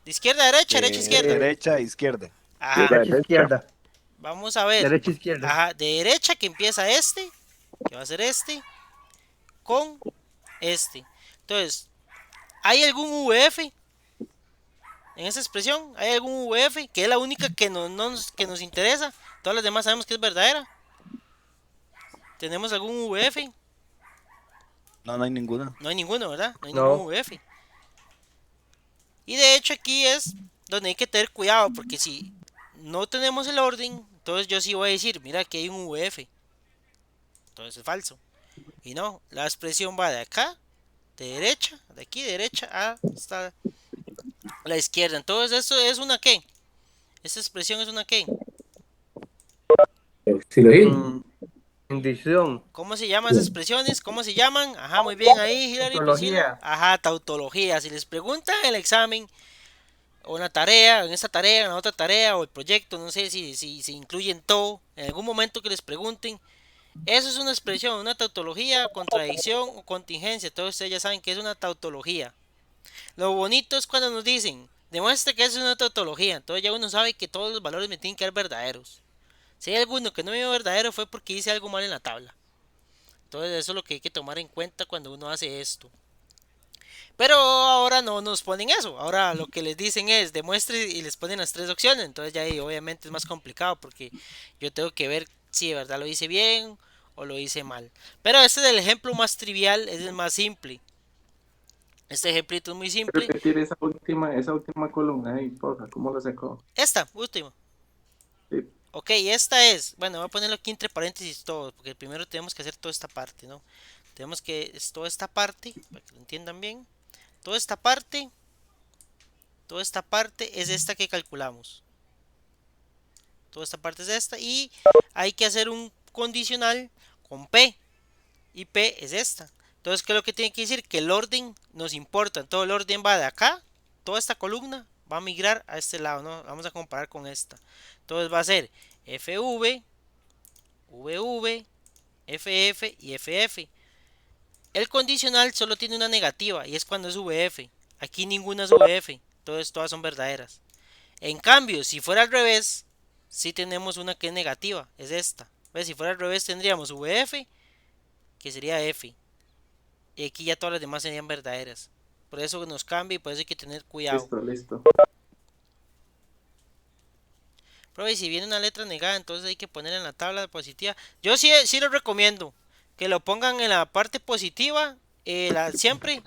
¿De izquierda a derecha, derecha a izquierda? Derecha a izquierda. Ajá. Derecha, izquierda. Vamos a ver. Derecha, izquierda. Ajá, de derecha que empieza este, que va a ser este, con este. Entonces, ¿hay algún VF en esa expresión? ¿Hay algún VF? Que es la única que nos interesa. Todas las demás sabemos que es verdadera. ¿Tenemos algún VF? No, no hay ninguna. No hay ninguno, ¿verdad? No hay No. ningún VF. Y de hecho aquí es donde hay que tener cuidado, porque si no tenemos el orden, entonces yo sí voy a decir, mira, aquí hay un VF. Entonces es falso. Y no, la expresión va de acá, de derecha, de aquí, de derecha, hasta la izquierda. Entonces eso es una ¿qué? Esta expresión es una ¿qué? Silogismo. Indicción. ¿Cómo se llaman esas expresiones? ¿Cómo se llaman? Ajá, muy bien ahí, Hilary. Tautología. Ajá, tautología. Si les preguntan en el examen, o en la tarea, en esta tarea, en la otra tarea, o el proyecto, no sé si incluyen todo, en algún momento que les pregunten, eso es una expresión, una tautología, contradicción o contingencia. Todos ustedes ya saben que es una tautología. Lo bonito es cuando nos dicen, demuestre que es una tautología. Entonces ya uno sabe que todos los valores me tienen que dar verdaderos. Si hay alguno que no me dio verdadero fue porque hice algo mal en la tabla. Entonces eso es lo que hay que tomar en cuenta cuando uno hace esto. Pero ahora no nos ponen eso. Ahora lo que les dicen es demuestre y les ponen las tres opciones. Entonces ya ahí obviamente es más complicado porque yo tengo que ver si de verdad lo hice bien o lo hice mal. Pero este es el ejemplo más trivial, es el más simple. Este ejemplito es muy simple. Repetir esa última columna ahí, porfa, ¿cómo lo sacó? Esta, última. Sí. Ok, esta es, bueno, voy a ponerlo aquí entre paréntesis todo, porque primero tenemos que hacer toda esta parte, ¿no? Tenemos que, es toda esta parte, para que lo entiendan bien. Toda esta parte es esta que calculamos. Toda esta parte es esta y hay que hacer un condicional con P. Y P es esta. Entonces, ¿qué es lo que tiene que decir? Que el orden nos importa. Todo el orden va de acá, toda esta columna va a migrar a este lado, ¿no? Vamos a comparar con esta. Entonces va a ser FV, VV, FF y FF. El condicional solo tiene una negativa y es cuando es VF. Aquí ninguna es VF, entonces todas son verdaderas. En cambio, si fuera al revés, sí tenemos una que es negativa, es esta. ¿Ves? Si fuera al revés tendríamos VF, que sería F. Y aquí ya todas las demás serían verdaderas. Por eso nos cambia y por eso hay que tener cuidado. Listo. Pero y si viene una letra negada, entonces hay que ponerla en la tabla positiva. Yo sí lo recomiendo. Que lo pongan en la parte positiva. Siempre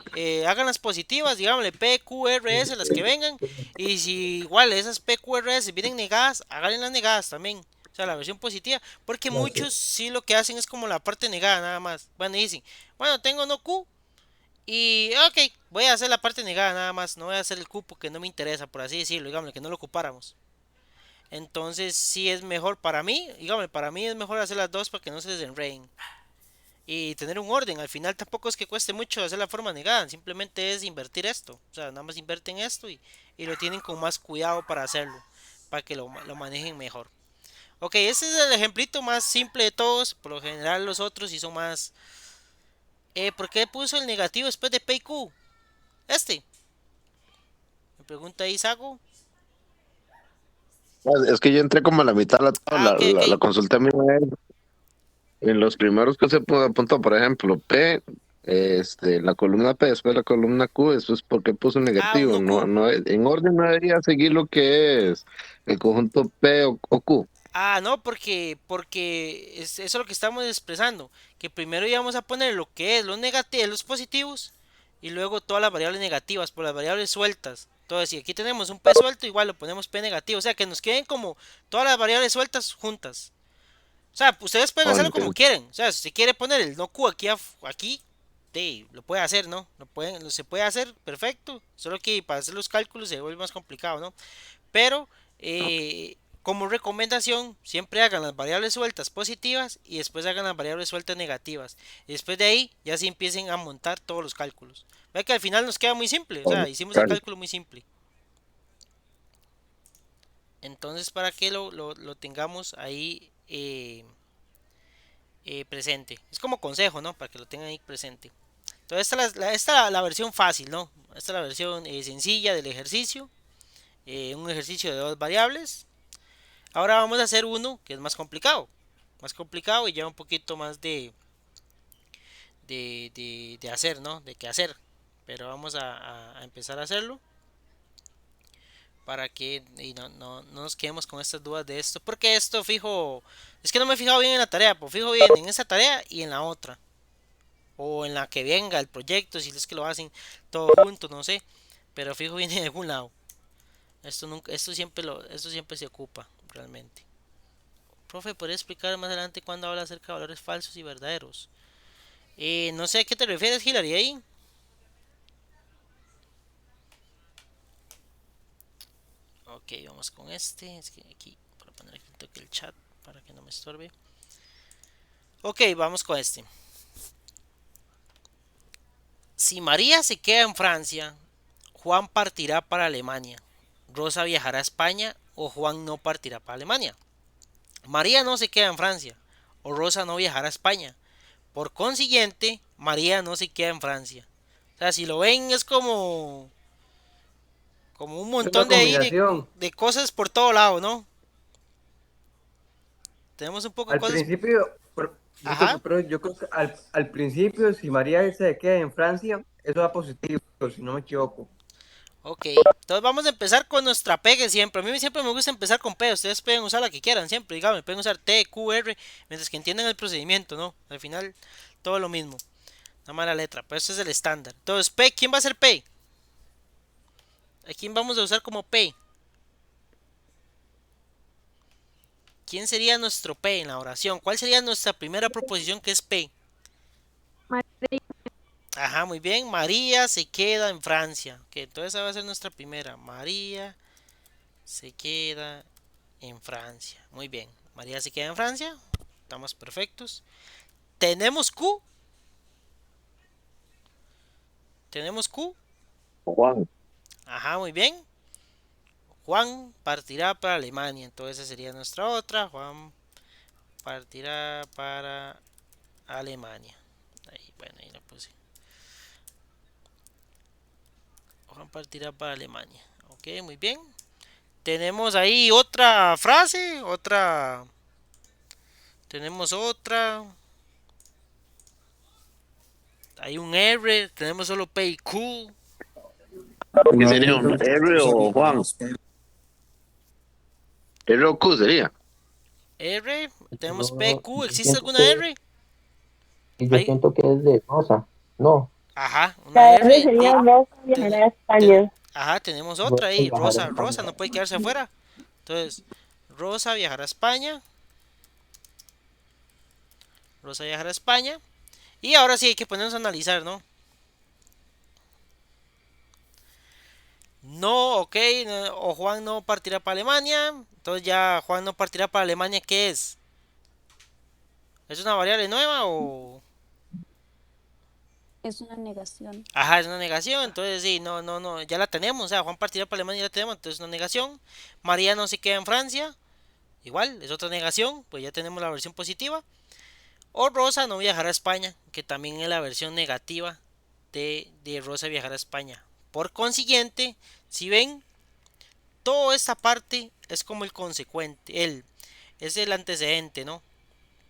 hagan las positivas, digámosle P, Q, R, S, las que vengan. Y si igual esas P, Q, R, S vienen negadas, háganle las negadas también. O sea, la versión positiva. Porque muchos sí lo que hacen es como la parte negada nada más. Bueno, dicen, bueno, tengo no Q. Y ok, voy a hacer la parte negada nada más. No voy a hacer el Q porque no me interesa, por así decirlo. Digámosle que no lo ocupáramos. Entonces sí es mejor para mí. Dígame, para mí es mejor hacer las dos para que no se desenreden. Y tener un orden. Al final tampoco es que cueste mucho hacer la forma negada. Simplemente es invertir esto. O sea, nada más invierten esto y lo tienen con más cuidado para hacerlo. Para que lo manejen mejor. Ok, ese es el ejemplito más simple de todos. Por lo general los otros sí son más... ¿por qué puso el negativo después de P y Q? Este. Me pregunta ahí Sago. Es que yo entré como a la mitad de la tabla, ok. la consulté a mi maestro. En los primeros que se apuntó, por ejemplo, P, La columna P, después la columna Q, después ¿por qué puso Ah, negativo? uno Q. En orden no debería seguir lo que es el conjunto P o Q. Ah, no, porque eso es lo que estamos expresando, que primero íbamos a poner lo que es los negativos, los positivos, y luego todas las variables negativas por las variables sueltas. Entonces, si aquí tenemos un P suelto, igual lo ponemos P negativo, o sea, que nos queden como todas las variables sueltas juntas. O sea, ustedes pueden Oh, hacerlo como entiendo. quieren. O sea, si se quiere poner el no Q aquí, lo puede hacer, ¿no? Se puede hacer perfecto. Solo que para hacer los cálculos se vuelve más complicado, ¿no? Pero como recomendación, siempre hagan las variables sueltas positivas y después hagan las variables sueltas negativas. Y después de ahí ya se empiecen a montar todos los cálculos. Ve que al final nos queda muy simple. O sea, hicimos el Claro. cálculo muy simple. Entonces, para que lo tengamos ahí presente. Es como consejo, ¿no? Para que lo tengan ahí presente. Entonces, esta es la versión fácil, ¿no? Esta es la versión sencilla del ejercicio. Un ejercicio de dos variables. Ahora vamos a hacer uno que es más complicado. Más complicado y lleva un poquito más de hacer, ¿no? De qué hacer. Pero vamos a empezar a hacerlo. Para que no nos quedemos con estas dudas de esto. Porque esto fijo. Es que no me he fijado bien en la tarea. Pues fijo bien en esta tarea y en la otra. O en la que venga el proyecto. Si es que lo hacen todo junto, no sé. Pero fijo bien en algún lado. Esto siempre se ocupa realmente. Profe, ¿podría explicar más adelante cuando habla acerca de valores falsos y verdaderos? No sé a qué te refieres, Hilary, ahí. Ok, vamos con este. Es que aquí, para poner aquí toque el chat para que no me estorbe. Ok, vamos con este. Si María se queda en Francia, Juan partirá para Alemania. Rosa viajará a España o Juan no partirá para Alemania. María no se queda en Francia o Rosa no viajará a España. Por consiguiente, María no se queda en Francia. O sea, si lo ven es como un Es una montón de ahí combinación. de cosas por todo lado, ¿no? Tenemos un poco de Al cosas. principio, Ajá. yo creo que al principio, si María se queda en Francia, eso da positivo, si no me equivoco. Ok, entonces vamos a empezar con nuestra pegue siempre. A mí siempre me gusta empezar con P. Ustedes pueden usar la que quieran siempre. Dígame, pueden usar T, Q, R, mientras que entiendan el procedimiento, ¿no? Al final, todo lo mismo. Una mala letra, pero este es el estándar. Entonces, P, ¿quién va a ser P? ¿A quién vamos a usar como P? ¿Quién sería nuestro P en la oración? ¿Cuál sería nuestra primera proposición que es P? Ajá, muy bien. María se queda en Francia. Ok, entonces esa va a ser nuestra primera. María se queda en Francia. Muy bien. María se queda en Francia. Estamos perfectos. Tenemos Q. Tenemos Q. Juan. Ajá, muy bien. Juan partirá para Alemania. Entonces esa sería nuestra otra. Juan partirá para Alemania. Ahí, bueno, ahí la puse. Juan partirá para Alemania. Ok, muy bien. Tenemos ahí otra frase. Tenemos otra. Hay un R. Tenemos solo P y Q. ¿Qué sería un R o Juan? R o Q sería. R. Tenemos P, Yo, Q. yo ¿Existe siento alguna que, R? y yo Hay. siento que es de Rosa. No, Ajá, una La R R. sería Rosa viajará a España. Ajá, tenemos otra Rosa ahí. viajar a Rosa, España. Rosa, no puede quedarse afuera. Entonces, Rosa viajará a España. Rosa viajará a España. Y ahora sí hay que ponernos a analizar, ¿no? No, ok. O Juan no partirá para Alemania. Entonces ya Juan no partirá para Alemania. ¿Qué es? ¿Es una variable nueva o...? Es una negación. Ajá, es una negación. Entonces sí, no. Ya la tenemos. O sea, Juan partirá para Alemania, ya la tenemos. Entonces es una negación. María no se queda en Francia. Igual, es otra negación. Pues ya tenemos la versión positiva. O Rosa no viajará a España, que también es la versión negativa de Rosa viajar a España. Por consiguiente, si ven, toda esta parte es como el consecuente, es el antecedente, ¿no?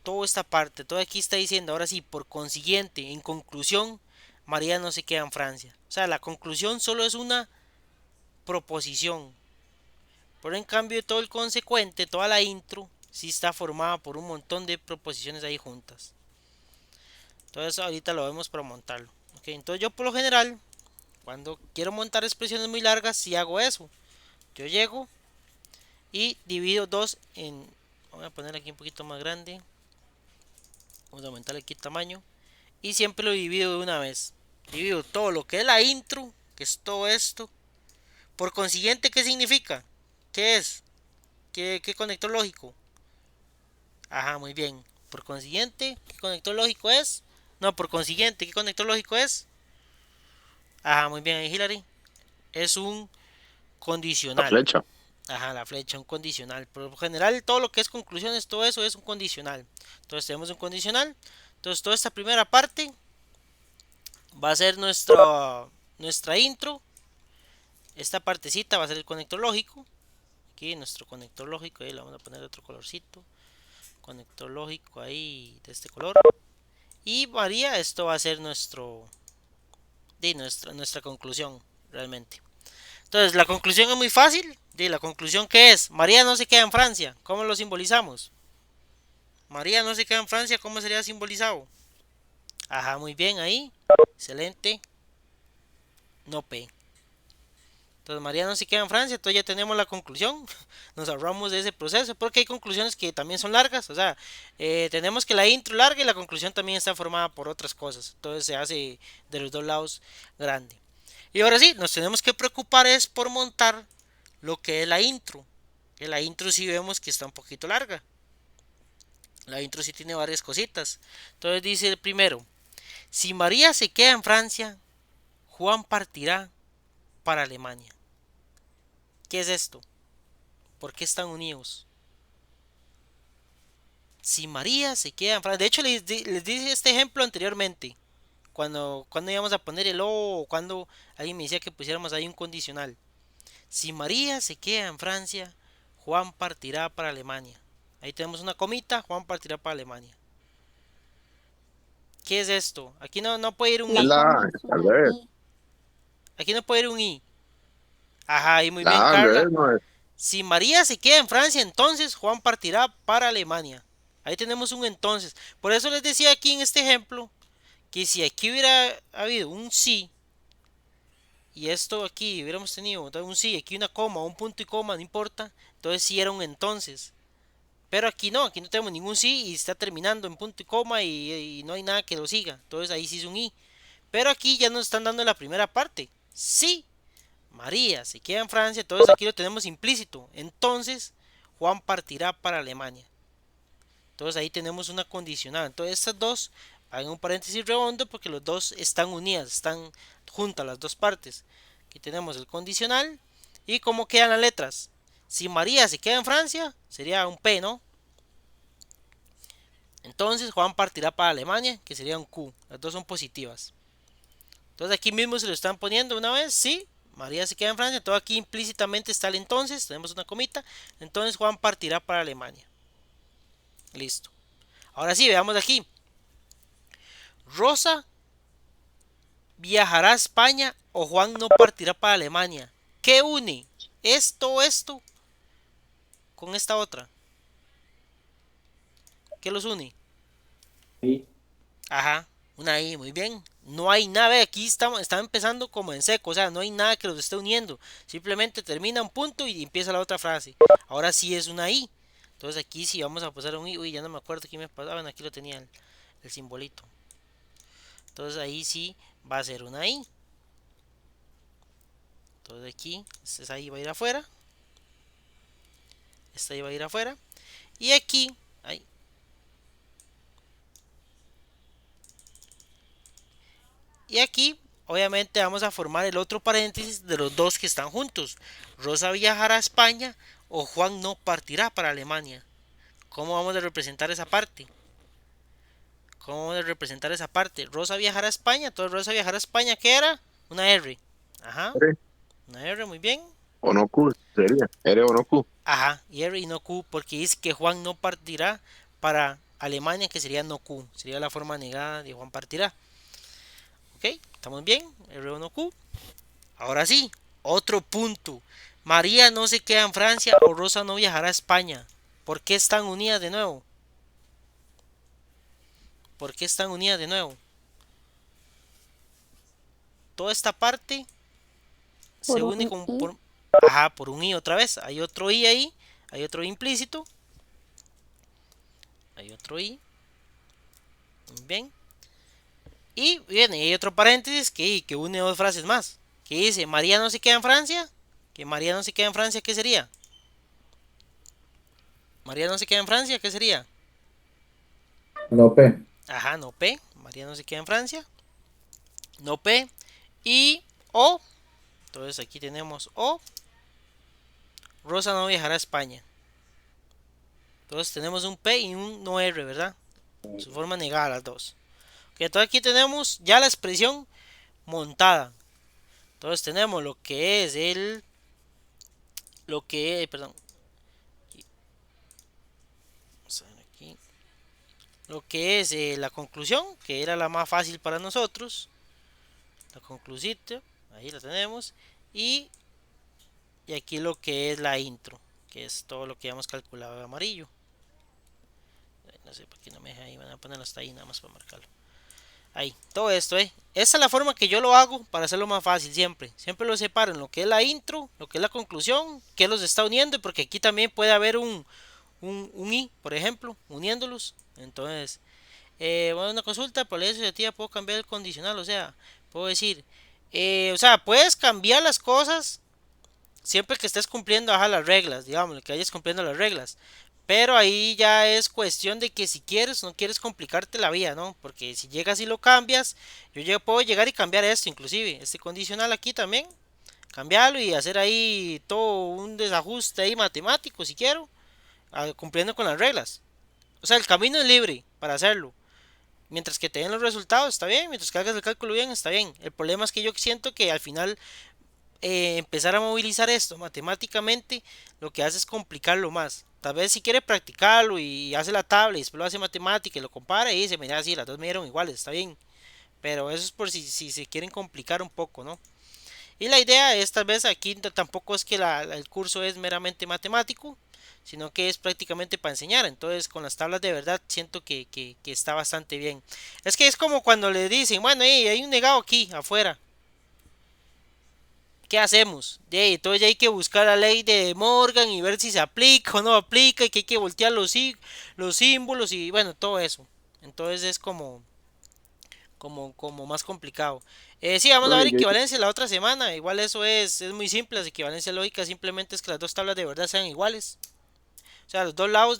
Toda esta parte, todo aquí está diciendo, ahora sí, por consiguiente, en conclusión, María no se queda en Francia. O sea, la conclusión solo es una proposición. Pero en cambio todo el consecuente, toda la intro, sí está formada por un montón de proposiciones ahí juntas. Entonces ahorita lo vemos para montarlo. Ok, entonces yo por lo general, cuando quiero montar expresiones muy largas, sí hago eso. Yo llego y divido dos en... Voy a poner aquí un poquito más grande. Vamos a aumentar aquí el tamaño. Y siempre lo divido de una vez. Divido todo lo que es la intro, que es todo esto. Por consiguiente, ¿qué significa? ¿Qué es? ¿Qué conector lógico? Ajá, muy bien. Por consiguiente, ¿qué conector lógico es? No, por consiguiente, ¿qué conector lógico es? Ajá, muy bien, Hilary. Es un La condicional. flecha. Ajá, la flecha, un condicional. Por lo general, todo lo que es conclusiones, todo eso es un condicional. Entonces tenemos un condicional. Entonces toda esta primera parte va a ser nuestra intro. Esta partecita va a ser el conector lógico. Aquí nuestro conector lógico, ahí le vamos a poner otro colorcito. Conector lógico ahí de este color. Y María, esto va a ser nuestra conclusión realmente. Entonces la conclusión es muy fácil. La conclusión que es, María no se queda en Francia. ¿Cómo lo simbolizamos? María no se queda en Francia, ¿cómo sería simbolizado? Ajá, muy bien ahí. Excelente. No P. Entonces María no se queda en Francia, entonces ya tenemos la conclusión. Nos ahorramos de ese proceso, porque hay conclusiones que también son largas. O sea, tenemos que la intro larga y la conclusión también está formada por otras cosas. Entonces se hace de los dos lados grande. Y ahora sí, nos tenemos que preocupar es por montar lo que es la intro. Que la intro sí vemos que está un poquito larga. La intro sí tiene varias cositas. Entonces dice el primero, si María se queda en Francia, Juan partirá para Alemania. ¿Qué es esto? ¿Por qué están unidos? Si María se queda en Francia, de hecho les dije este ejemplo anteriormente, cuando íbamos a poner el o cuando alguien me decía que pusiéramos ahí un condicional. Si María se queda en Francia, Juan partirá para Alemania. Ahí tenemos una comita, Juan partirá para Alemania. ¿Qué es esto? Aquí no puede ir un Es i. al revés. Aquí no puede ir un i. Ajá, ahí muy bien, Al Carla. revés, no es. Si María se queda en Francia, entonces Juan partirá para Alemania. Ahí tenemos un entonces. Por eso les decía aquí en este ejemplo que si aquí hubiera habido un sí y esto aquí hubiéramos tenido un sí, aquí una coma, un punto y coma, no importa, entonces sí era un entonces. Pero aquí no tenemos ningún sí y está terminando en punto y coma y no hay nada que lo siga. Entonces ahí sí es un i. Pero aquí ya nos están dando la primera parte. Sí, María se queda en Francia, entonces aquí lo tenemos implícito. Entonces Juan partirá para Alemania. Entonces ahí tenemos una condicional. Entonces estas dos, hagan un paréntesis redondo porque los dos están unidas, están juntas las dos partes. Aquí tenemos el condicional y cómo quedan las letras. Si María se queda en Francia, sería un P, ¿no? Entonces Juan partirá para Alemania, que sería un Q. Las dos son positivas. Entonces aquí mismo se lo están poniendo una vez, sí. María se queda en Francia, todo aquí implícitamente está el entonces, tenemos una comita. Entonces Juan partirá para Alemania. Listo. Ahora sí, veamos aquí. Rosa viajará a España o Juan no partirá para Alemania. ¿Qué une esto con esta otra? ¿Qué los une? Sí. Ajá, una I, muy bien. No hay nada, aquí está empezando como en seco, o sea, no hay nada que los esté uniendo. Simplemente termina un punto y empieza la otra frase. Ahora sí es una I. Entonces aquí sí vamos a pasar un I. Uy, ya no me acuerdo qué me pasaba. Bueno, aquí lo tenía el simbolito. Entonces ahí sí va a ser una I. Entonces aquí, esta I va a ir afuera. Esta I va a ir afuera. Y aquí, ahí. Y aquí, obviamente, vamos a formar el otro paréntesis de los dos que están juntos. Rosa viajará a España o Juan no partirá para Alemania. ¿Cómo vamos a representar esa parte? ¿Cómo vamos a representar esa parte? Rosa viajará a España. Entonces Rosa viajará a España, ¿qué era? Una R. Ajá. R Una R, muy bien. o no Q, sería. R o no Q. Ajá, y R y no Q, porque dice que Juan no partirá para Alemania, que sería no Q. Sería la forma negada de Juan partirá. Ok, estamos bien. R1Q. Ahora sí, otro punto. María no se queda en Francia o Rosa no viajará a España. ¿Por qué están unidas de nuevo? ¿Por qué están unidas de nuevo? Toda esta parte se Por une un con I. ajá, por un i otra vez. Hay otro i ahí, hay otro i implícito. Hay otro i. Bien. Y viene, hay otro paréntesis que une dos frases más. Que dice, María no se queda en Francia. Que María no se queda en Francia, ¿qué sería? María no se queda en Francia, ¿qué sería? No, P. Ajá, no P. María no se queda en Francia. No P. Y O. Entonces aquí tenemos O. Rosa no viajará a España. Entonces tenemos un P y un no R, ¿verdad? Su forma negada las dos. Ok, entonces aquí tenemos ya la expresión montada. Entonces tenemos lo que es perdón. Vamos a ver aquí. Lo que es la conclusión, que era la más fácil para nosotros. La conclusita, ahí la tenemos. Y aquí lo que es la intro, que es todo lo que hemos calculado de amarillo. No sé por qué no me deja ahí, van a ponerlo hasta ahí nada más para marcarlo. Ahí, todo esto, Esta es la forma que yo lo hago para hacerlo más fácil siempre. Siempre lo separo en lo que es la intro, lo que es la conclusión, que los está uniendo, porque aquí también puede haber un i, por ejemplo, uniéndolos. Entonces, bueno, una consulta, por la asociativa puedo cambiar el condicional, o sea, puedo decir, o sea, puedes cambiar las cosas siempre que estés cumpliendo las reglas, digamos, que vayas cumpliendo las reglas. Pero ahí ya es cuestión de que si quieres o no quieres complicarte la vida, ¿no? Porque si llegas y lo cambias, puedo llegar y cambiar esto, inclusive, este condicional aquí también, cambiarlo y hacer ahí todo un desajuste ahí matemático si quiero, cumpliendo con las reglas. O sea, el camino es libre para hacerlo. Mientras que te den los resultados, está bien. Mientras que hagas el cálculo bien, está bien. El problema es que yo siento que al final empezar a movilizar esto matemáticamente lo que hace es complicarlo más. Tal vez si quiere practicarlo y hace la tabla y después lo hace matemática y lo compara y dice, mira, sí, las dos me dieron iguales, está bien. Pero eso es por si se quieren complicar un poco, ¿no? Y la idea es tal vez aquí tampoco es que el curso es meramente matemático, sino que es prácticamente para enseñar. Entonces con las tablas de verdad siento que está bastante bien. Es que es como cuando le dicen, bueno, hay un negado aquí afuera. ¿Qué hacemos? Entonces ya hay que buscar la ley de Morgan y ver si se aplica o no aplica y que hay que voltear los símbolos y bueno, todo eso. Entonces es como más complicado. Sí, vamos a ver Profe, yo equivalencia la otra semana. Igual eso es muy simple. La equivalencia lógica simplemente es que las dos tablas de verdad sean iguales. O sea, los dos lados,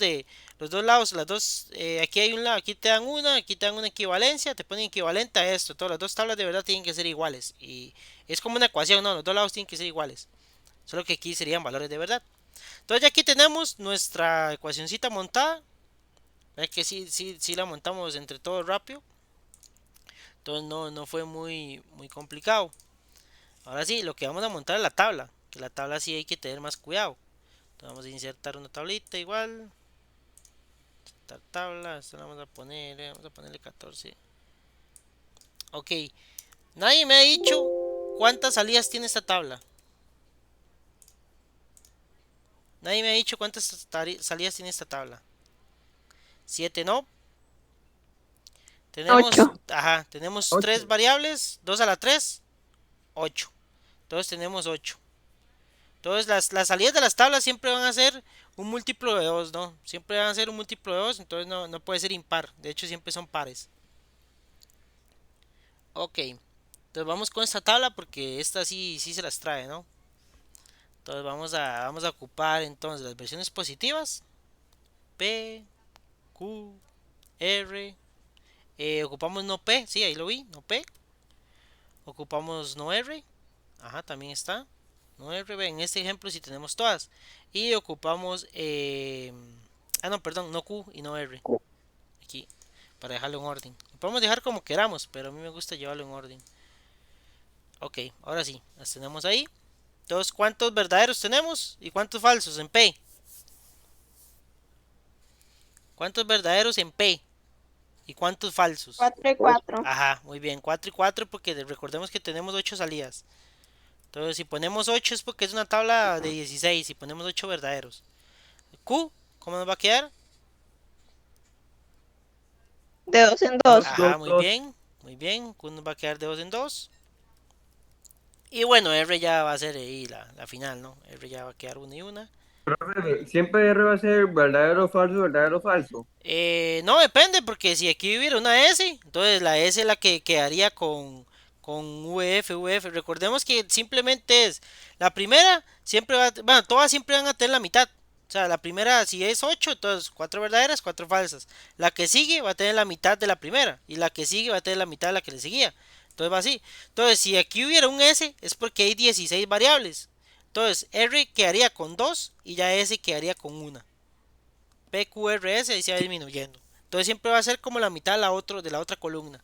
aquí hay un lado, aquí te dan una, aquí te dan una equivalencia, te ponen equivalente a esto. Todas las dos tablas de verdad tienen que ser iguales. Y es como una ecuación, no, los dos lados tienen que ser iguales. Solo que aquí serían valores de verdad. Entonces ya aquí tenemos nuestra ecuacioncita montada. Es que sí la montamos entre todos rápido. Entonces no fue muy complicado. Ahora sí, lo que vamos a montar es la tabla. Que la tabla sí hay que tener más cuidado. Entonces vamos a insertar una tablita igual. Insertar tabla. Esto la vamos a ponerle 14. Ok. Nadie me ha dicho cuántas salidas tiene esta tabla. Nadie me ha dicho cuántas salidas tiene esta tabla. 7, ¿no? Tenemos, 8. tenemos 8. 3 variables. 2 a la 3, 8. Entonces tenemos 8. Entonces las salidas de las tablas siempre van a ser un múltiplo de 2, ¿no? Siempre van a ser un múltiplo de 2, entonces no puede ser impar. De hecho siempre son pares. Ok. Entonces vamos con esta tabla porque esta sí se las trae, ¿no? Entonces vamos a ocupar entonces las versiones positivas. P, Q, R. Ocupamos no P, sí, ahí lo vi, no P. Ocupamos no R. Ajá, también está. No R, en este ejemplo si tenemos todas. Y ocupamos, no, perdón, no Q y no R. Aquí, para dejarlo en orden. Lo podemos dejar como queramos, pero a mí me gusta llevarlo en orden. Ok, ahora sí, las tenemos ahí. Entonces, ¿cuántos verdaderos tenemos y cuántos falsos en P? ¿Cuántos verdaderos en P? ¿Y cuántos falsos? 4 y 4. Ajá, muy bien, 4 y 4 porque recordemos que tenemos 8 salidas. Entonces, si ponemos 8 es porque es una tabla de 16 y ponemos 8 verdaderos. Q, ¿cómo nos va a quedar? De 2 en 2. Ajá, muy bien, muy bien. Q nos va a quedar de 2 en 2. Y bueno, R ya va a ser ahí la final, ¿no? R ya va a quedar una y una. Siempre R va a ser verdadero o falso, verdadero o falso. No, depende, porque si aquí hubiera una S, entonces la S es la que quedaría con VF, VF. Recordemos que simplemente es la primera, siempre va, bueno, todas siempre van a tener la mitad. O sea, la primera, si es 8, entonces 4 verdaderas, 4 falsas. La que sigue va a tener la mitad de la primera, y la que sigue va a tener la mitad de la que le seguía. Entonces va así. Entonces, si aquí hubiera un S, es porque hay 16 variables. Entonces, R quedaría con 2 y ya S quedaría con una. PQRS ahí se va disminuyendo. Entonces siempre va a ser como la mitad de la otra columna.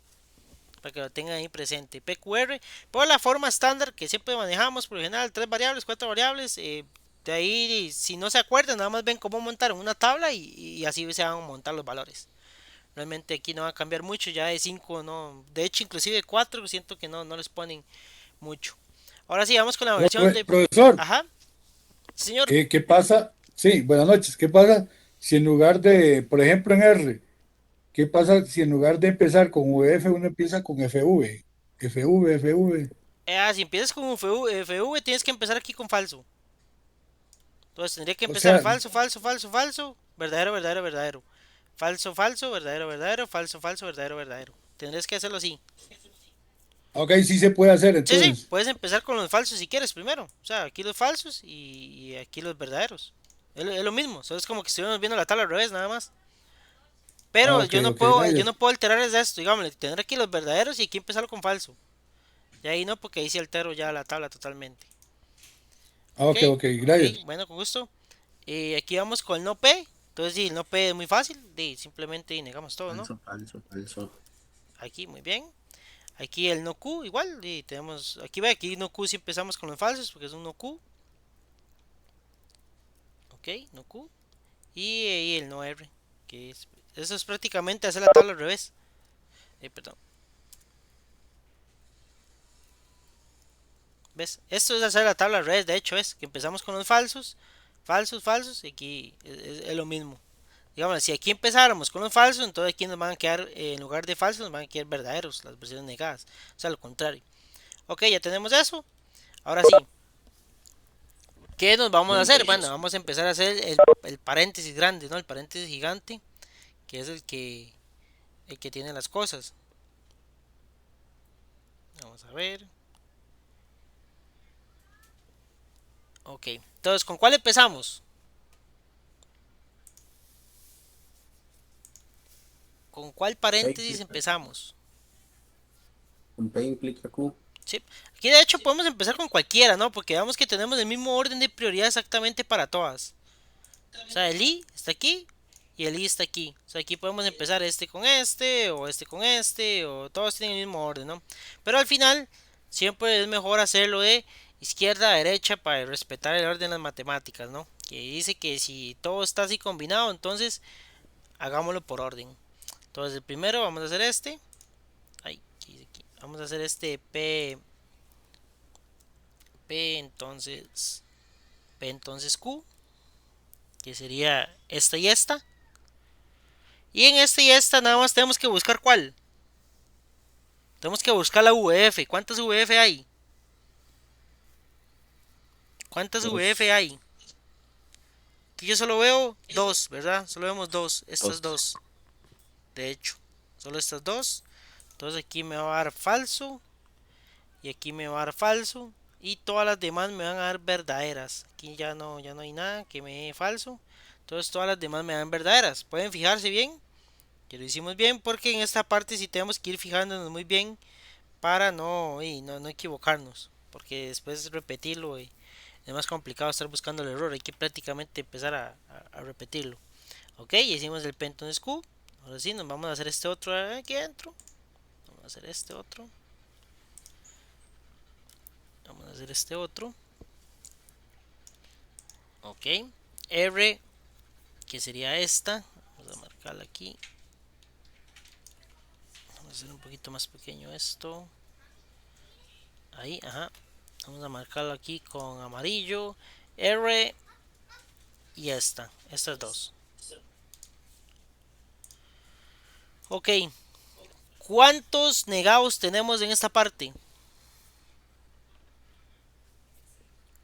Para que lo tengan ahí presente. PQR, por la forma estándar que siempre manejamos, por lo general, 3 variables, 4 variables. De ahí, si no se acuerdan, nada más ven cómo montar una tabla y así se van a montar los valores. Realmente aquí no va a cambiar mucho, ya de 5 no. De hecho, inclusive 4 siento que no les ponen mucho. Ahora sí, vamos con la versión de... Profesor, Ajá, señor. ¿qué pasa? Sí, buenas noches. ¿Qué pasa si en lugar de, por ejemplo, en R, qué pasa si en lugar de empezar con VF uno empieza con FV? FV. Si empiezas con FV, tienes que empezar aquí con falso. Entonces tendría que O empezar sea, falso, falso, falso, falso, verdadero, verdadero, verdadero. Falso, falso, verdadero, verdadero, falso, falso, verdadero, verdadero. Tendrías que hacerlo así. ok, sí se puede hacer Sí, sí, entonces. puedes empezar con los falsos si quieres primero. O sea, aquí los falsos y aquí los verdaderos. Es lo mismo, solo es como que estuviéramos viendo la tabla al revés, nada más. Ah, Pero ok, ok, yo no gracias. puedo alterar es esto, digamos, tener aquí los verdaderos y aquí empezar con falso. Y ahí no, porque ahí sí altero ya la tabla totalmente. Ah, Ok, ok, ok, gracias. bueno, con gusto. Aquí vamos con el no P. Entonces, sí, el no P es muy fácil. Simplemente negamos todo, ¿no? Falso, falso, falso. Aquí, muy bien. Aquí el no Q, igual. Y tenemos, aquí ve, aquí no Q si empezamos con los falsos, porque es un no Q. Ok, no Q. Y ahí el no R. Eso es prácticamente hacer la tabla al revés. Perdón. ¿Ves? Esto es hacer la tabla al revés. De hecho, es que empezamos con los falsos. Falsos, falsos. Y aquí es lo mismo. Digamos, si aquí empezáramos con los falsos, entonces aquí nos van a quedar, en lugar de falsos, nos van a quedar verdaderos, las versiones negadas. O sea, lo contrario. Ok, ya tenemos eso. Ahora sí, ¿qué nos vamos a hacer? Bueno, vamos a empezar a hacer el paréntesis grande, ¿no? El paréntesis gigante, que es el que tiene las cosas. Vamos a ver. Ok, entonces, ¿con cuál empezamos? ¿Con cuál P paréntesis implica, empezamos? un P implica Q. Sí. Aquí de hecho podemos empezar con cualquiera, ¿no? Porque vemos que tenemos el mismo orden de prioridad exactamente para todas. O sea, el I está aquí y el I está aquí. O sea, aquí podemos empezar este con este, o este con este, o todos tienen el mismo orden, ¿no? Pero al final, siempre es mejor hacerlo de izquierda a derecha para respetar el orden de las matemáticas, ¿no? Que dice que si todo está así combinado, entonces hagámoslo por orden. Entonces, el primero vamos a hacer este. Ay, ¿qué dice aquí? Vamos a hacer este entonces P entonces Q, que sería esta y esta. Y en esta y esta nada más tenemos que buscar cuál. Tenemos que buscar la VF. ¿Cuántas VF hay? ¿Cuántas Dos. VF hay? Aquí yo solo veo dos, ¿verdad? Solo vemos dos. Estas Dos. dos. De hecho, solo estas dos. Entonces aquí me va a dar falso. Y aquí me va a dar falso. Y todas las demás me van a dar verdaderas. Aquí ya no hay nada que me dé falso. Entonces todas las demás me dan verdaderas. Pueden fijarse bien que lo hicimos bien, porque en esta parte sí tenemos que ir fijándonos muy bien para no equivocarnos, porque después repetirlo es más complicado estar buscando el error. Hay que prácticamente empezar a repetirlo. Ok, hicimos el P entonces Q. Ahora sí, nos vamos a hacer este otro aquí adentro. Vamos a hacer este otro. Vamos a hacer este otro. Ok, R, que sería esta. Vamos a marcarla aquí. a hacer un poquito más pequeño esto. Ahí, ajá. Vamos a marcarlo aquí con amarillo. R y estas dos. Ok. ¿Cuántos negados tenemos en esta parte?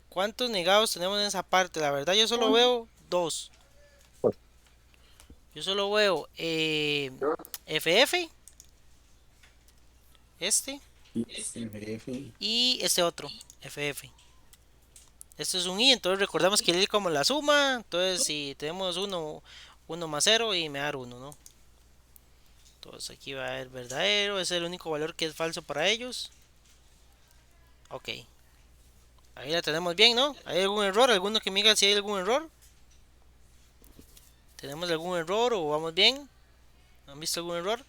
¿Cuántos negados tenemos en esa parte? La verdad yo solo veo dos. Yo solo veo FF. Este. Y este otro. FF. Esto es un I, entonces recordamos que el I es como la suma. Entonces si tenemos 1 más 0 y me da 1, ¿no? Entonces aquí va a haber verdadero. Ese es el único valor que es falso para ellos. Ok. Ahí la tenemos bien, ¿no? ¿Hay algún error? ¿Alguno que me diga si hay algún error? ¿Tenemos algún error o vamos bien? ¿Han visto algún error?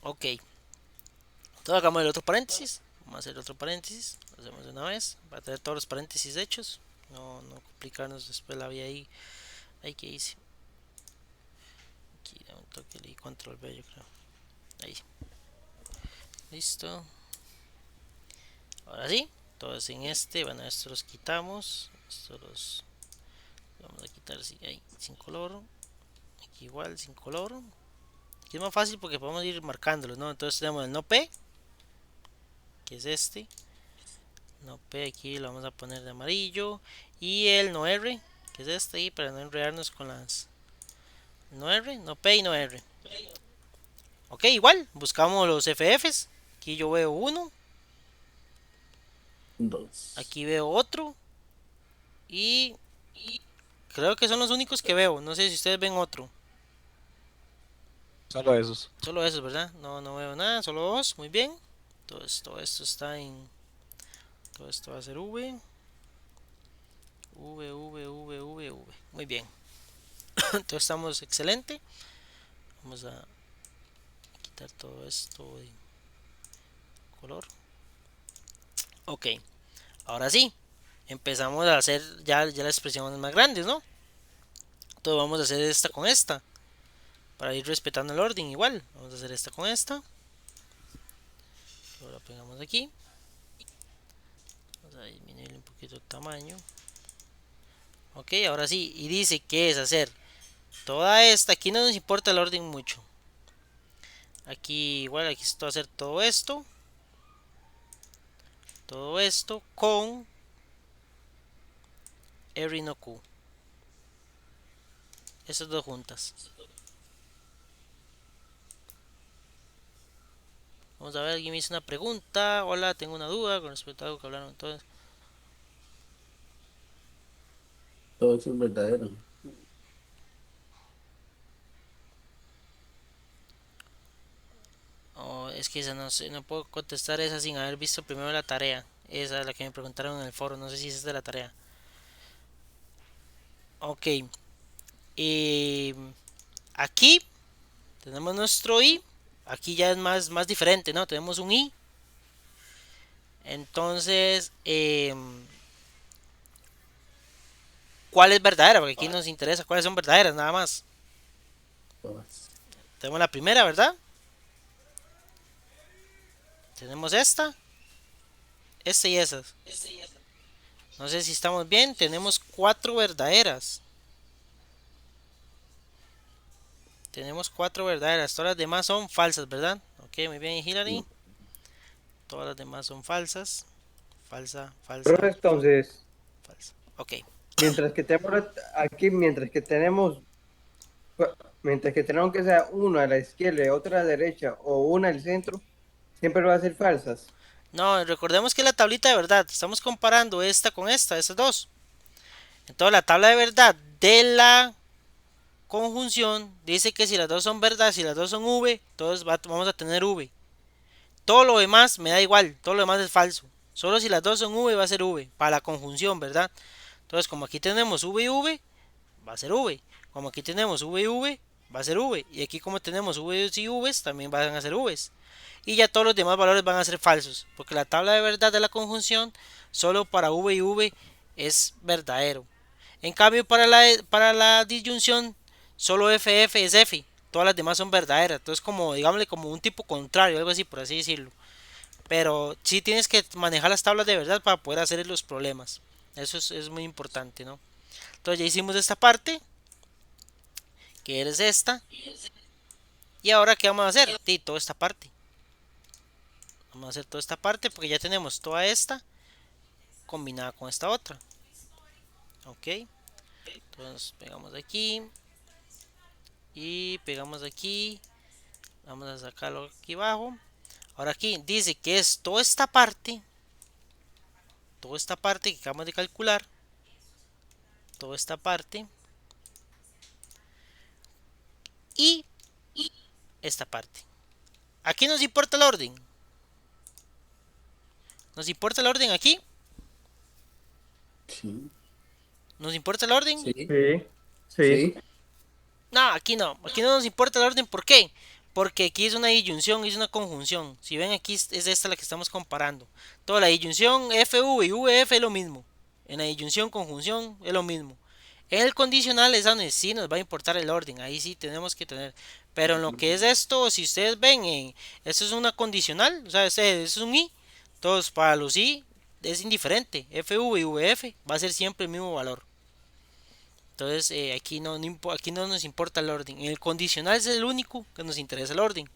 Ok. Entonces hagamos el otro paréntesis. Vamos a hacer otro paréntesis. Lo hacemos de una vez. Va a tener todos los paréntesis hechos. No complicarnos después la vida ahí. Ahí que hice. Aquí da un toque y control B, yo creo. Ahí. Listo. Ahora sí. Entonces en este, bueno, estos los quitamos. Estos los vamos a quitar así, ahí, sin color. Aquí igual, sin color. Aquí es más fácil porque podemos ir marcándolos, ¿no? Entonces tenemos el no P, que es este. No P aquí lo vamos a poner de amarillo. Y el no R, que es este ahí, para no enredarnos con las no R, no P y no R. Ok, igual, buscamos los FFs. Aquí yo veo uno. Aquí veo otro. Y creo que son los únicos que veo. No sé si ustedes ven otro. Solo esos. Solo esos, ¿verdad? No veo nada, solo dos. Muy bien. Entonces todo esto está en... Todo esto va a ser V. V. Muy bien. Entonces estamos excelente. Vamos a quitar todo esto de color. Ok. Ahora sí. Empezamos a hacer ya las expresiones más grandes, ¿no? Entonces vamos a hacer esta con esta. Para ir respetando el orden igual. Vamos a hacer esta con esta. Luego la pegamos aquí. Vamos a disminuirle un poquito el tamaño. Ok, ahora sí. Y dice que es hacer toda esta. Aquí no nos importa el orden mucho. Aquí igual, aquí esto va a hacer todo esto. Todo esto con R y no Q. Estas dos juntas. Vamos a ver, alguien me hizo una pregunta. Hola, tengo una duda con respecto a algo que hablaron entonces. Todo eso es verdadero. Oh, es que esa no sé, no puedo contestar esa sin haber visto primero la tarea. Esa es la que me preguntaron en el foro, no sé si esa es de la tarea. Ok. Aquí tenemos nuestro I. Aquí ya es más diferente, ¿no? Tenemos un I. Entonces, ¿cuál es verdadera? Porque aquí nos interesa cuáles son verdaderas, nada más. Tenemos la primera, ¿verdad? Tenemos esta y esas. No sé si estamos bien. Tenemos 4 verdaderas. Tenemos 4 verdaderas. Todas las demás son falsas, ¿verdad? Ok, muy bien, Hilary. Todas las demás son falsas. Falsa. Profe, entonces, Falsa. Ok. mientras que tenemos aquí, mientras que tenemos que sea una a la izquierda y otra a la derecha o una al centro, siempre va a ser falsas. No, recordemos que la tablita de verdad, estamos comparando esta con estas dos. Entonces la tabla de verdad de la conjunción dice que si las dos son verdad, si las dos son V, entonces vamos a tener V. Todo lo demás me da igual, todo lo demás es falso. Solo si las dos son V va a ser V, para la conjunción, ¿verdad? Entonces como aquí tenemos V y V, va a ser V. Como aquí tenemos V y V, va a ser V. Y aquí como tenemos V y V, también van a ser V. Y ya todos los demás valores van a ser falsos, porque la tabla de verdad de la conjunción solo para V y V es verdadero. En cambio para la disyunción solo FF es F. todas las demás son verdaderas. Entonces como, digámosle, como un tipo contrario, algo así, por así decirlo. Pero sí tienes que manejar las tablas de verdad para poder hacer los problemas. Eso es muy importante, ¿no? Entonces ya hicimos esta parte, que es esta. Y ahora, ¿qué vamos a hacer? Sí, toda esta parte. Vamos a hacer toda esta parte porque ya tenemos toda esta combinada con esta otra. Ok. Entonces pegamos aquí. Y pegamos aquí. Vamos a sacarlo aquí abajo. Ahora aquí dice que es toda esta parte. Toda esta parte que acabamos de calcular. Toda esta parte. Y esta parte. Aquí nos importa el orden. Nos importa el orden aquí. Sí. ¿Nos importa el orden? Sí. Sí, sí. Sí. No, aquí no. Aquí no nos importa el orden. ¿Por qué? Porque aquí es una disyunción, es una conjunción. Si ven aquí es esta la que estamos comparando. Toda la disyunción FV y VF es lo mismo. En la disyunción, conjunción es lo mismo. En el condicional es donde sí nos va a importar el orden. Ahí sí tenemos que tener. Pero en lo que es esto, si ustedes ven, esto es una condicional. O sea, este es un I. Entonces para los I es indiferente. FV y VF va a ser siempre el mismo valor. Entonces aquí aquí no nos importa el orden. En el condicional es el único que nos interesa el orden.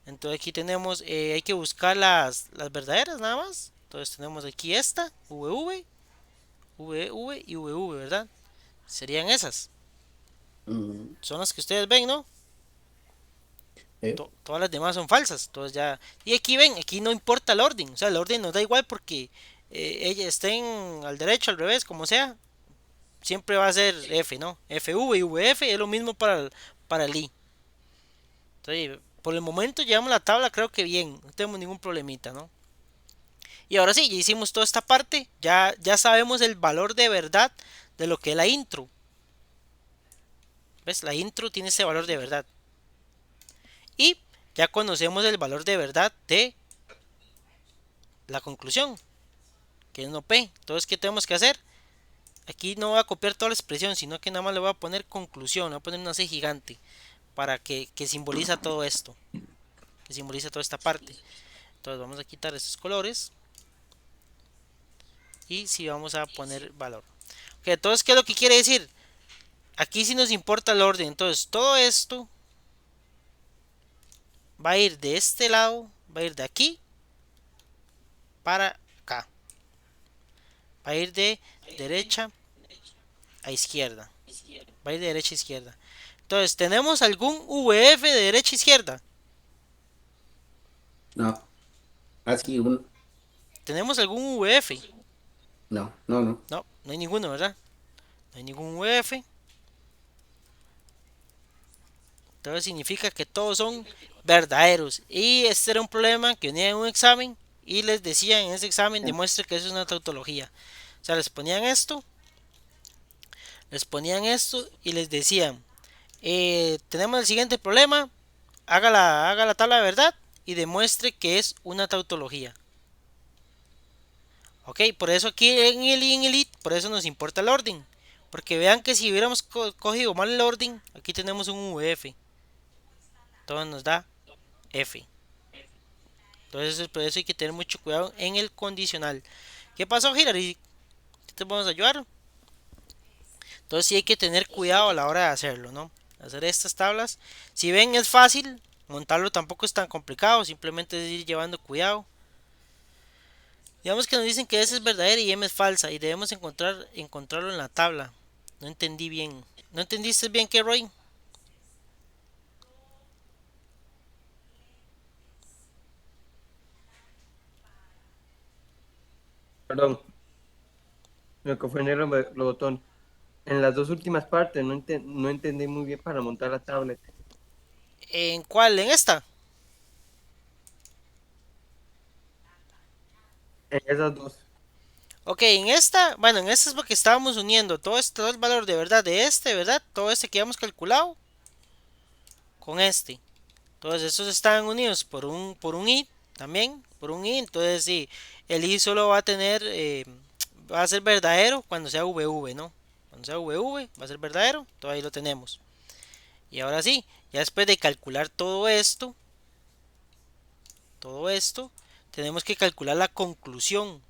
Entonces aquí tenemos, hay que buscar las verdaderas nada más. Entonces tenemos aquí esta, VV, VV y VV, ¿verdad? Serían esas. Son las que ustedes ven, ¿no? Todas las demás son falsas. Entonces ya. Y aquí ven, aquí no importa el orden. O sea, el orden nos da igual porque ellas estén al derecho, al revés, como sea. Siempre va a ser F, ¿no? FV y VF es lo mismo para el I. Entonces, por el momento llevamos la tabla, creo que bien. No tenemos ningún problemita, ¿no? Y ahora sí, ya hicimos toda esta parte. Ya sabemos el valor de verdad de lo que es la intro. ¿Ves? La intro tiene ese valor de verdad. Y ya conocemos el valor de verdad de la conclusión, que es no P. Entonces, ¿qué tenemos que hacer? Aquí no voy a copiar toda la expresión, sino que nada más le voy a poner conclusión. Le voy a poner una C gigante para que simboliza todo esto. Que simboliza toda esta parte. Entonces vamos a quitar estos colores. Y si vamos a poner valor. Ok, entonces, ¿qué es lo que quiere decir? Aquí sí nos importa el orden. Entonces, todo esto va a ir de este lado. Va a ir de aquí para acá. Va a ir de derecha a izquierda. Va a ir de derecha a izquierda. Entonces, ¿tenemos algún VF de derecha a izquierda? No. Así uno. ¿Tenemos algún VF? No. No, no hay ninguno, ¿verdad? No hay ningún VF. Entonces significa que todos son verdaderos. Y este era un problema que venía en un examen y les decían en ese examen, demuestre que eso es una tautología. O sea, les ponían esto y les decían, tenemos el siguiente problema, haga la tabla de verdad y demuestre que es una tautología. Ok, por eso aquí en el I, en el IT, por eso nos importa el orden. Porque vean que si hubiéramos cogido mal el orden, aquí tenemos un VF. Todo nos da F. Entonces por eso hay que tener mucho cuidado en el condicional. ¿Qué pasó, Hilary? ¿Te podemos ayudar? Entonces sí hay que tener cuidado a la hora de hacerlo, ¿no? Hacer estas tablas. Si ven es fácil, montarlo tampoco es tan complicado, simplemente es ir llevando cuidado. Digamos que nos dicen que S es verdadera y M es falsa y debemos encontrarlo en la tabla. No entendí bien. ¿No entendiste bien qué, Roy? Perdón, me confundieron los botones. En las dos últimas partes no entendí muy bien para montar la tablet. ¿En cuál? ¿En esta? En esas dos. Ok, en esta es porque estábamos uniendo todo el valor de verdad de este, ¿verdad? Todo este que habíamos calculado con este. Entonces estos están unidos por un I también, por un I. Entonces sí, el I solo va a tener, va a ser verdadero cuando sea VV, ¿no? Cuando sea VV va a ser verdadero, todo ahí lo tenemos. Y ahora sí, ya después de calcular todo esto, tenemos que calcular la conclusión.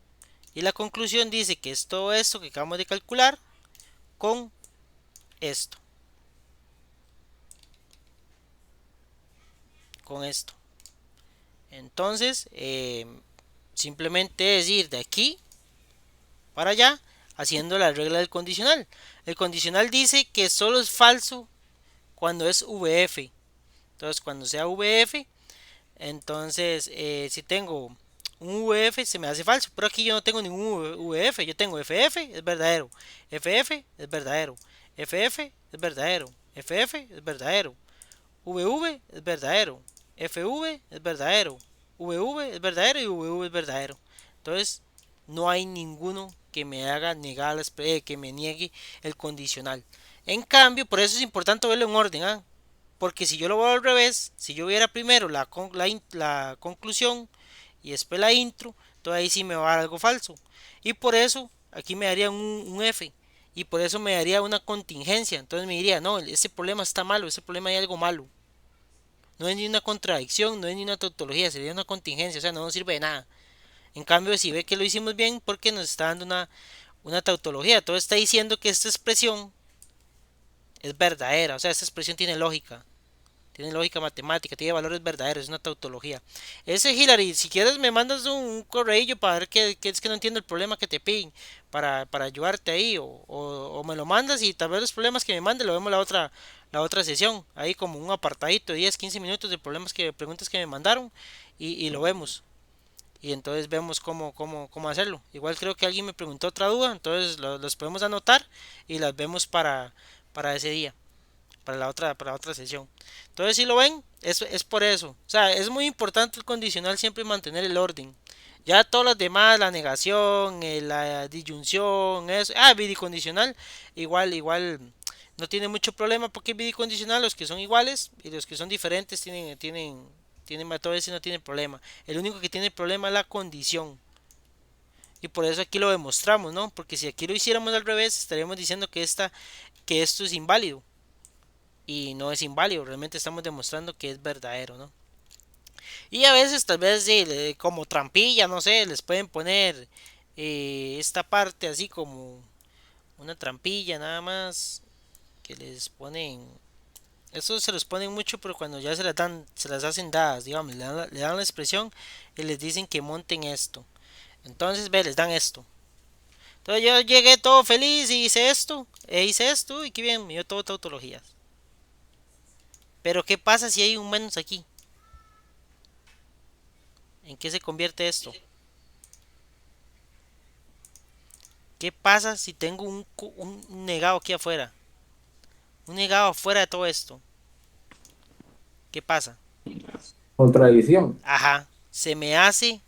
Y la conclusión dice que es todo esto que acabamos de calcular con esto. Con esto. Entonces, simplemente es ir de aquí para allá haciendo la regla del condicional. El condicional dice que solo es falso cuando es VF. Entonces, cuando sea VF, entonces si tengo un VF se me hace falso, pero aquí yo no tengo ningún VF, yo tengo FF, es verdadero, FF es verdadero, FF es verdadero, FF es verdadero, VV es verdadero, FV es verdadero, VV es verdadero y VV es verdadero. Entonces no hay ninguno que me haga negar que me niegue el condicional. En cambio, por eso es importante verlo en orden, ¿ah? Porque si yo lo veo al revés, si yo viera primero la conclusión y después la intro, entonces ahí sí me va a dar algo falso. Y por eso aquí me daría un F. Y por eso me daría una contingencia. Entonces me diría, no, ese problema está malo, ese problema hay algo malo. No es ni una contradicción, no es ni una tautología, sería una contingencia, o sea, no nos sirve de nada. En cambio, si ve que lo hicimos bien, porque nos está dando una tautología, todo está diciendo que esta expresión es verdadera, o sea, esta expresión tiene lógica. Tiene lógica matemática, tiene valores verdaderos, es una tautología. Ese Hilary, si quieres me mandas un correo para ver que es que no entiendo el problema que te piden, para ayudarte ahí, o me lo mandas y tal vez los problemas que me mande lo vemos la otra sesión, ahí como un apartadito, 10, 15 minutos de preguntas que me mandaron y lo vemos. Y entonces vemos cómo hacerlo. Igual creo que alguien me preguntó otra duda, entonces los podemos anotar y las vemos para ese día, para la otra sesión. Entonces si lo ven, es por eso. O sea, es muy importante el condicional siempre mantener el orden. Ya todas las demás, la negación, la disyunción, eso, bidicondicional, igual no tiene mucho problema porque bidicondicional, los que son iguales y los que son diferentes todo ese no tiene problema. El único que tiene problema es la condición. Y por eso aquí lo demostramos, ¿no? Porque si aquí lo hiciéramos al revés, estaríamos diciendo que esto es inválido. Y no es inválido, realmente estamos demostrando que es verdadero, ¿no? Y a veces tal vez como trampilla, no sé, les pueden poner esta parte así como una trampilla nada más que les ponen. Eso se los ponen mucho, pero cuando ya se las hacen dadas, digamos, le dan la expresión y les dicen que monten esto. Entonces, les dan esto. Entonces yo llegué todo feliz y hice esto, y qué bien, me dio todo tautologías. Pero ¿qué pasa si hay un menos aquí? ¿En qué se convierte esto? ¿Qué pasa si tengo un negado aquí afuera? Un negado afuera de todo esto. ¿Qué pasa? Contradicción. Ajá, se me hace...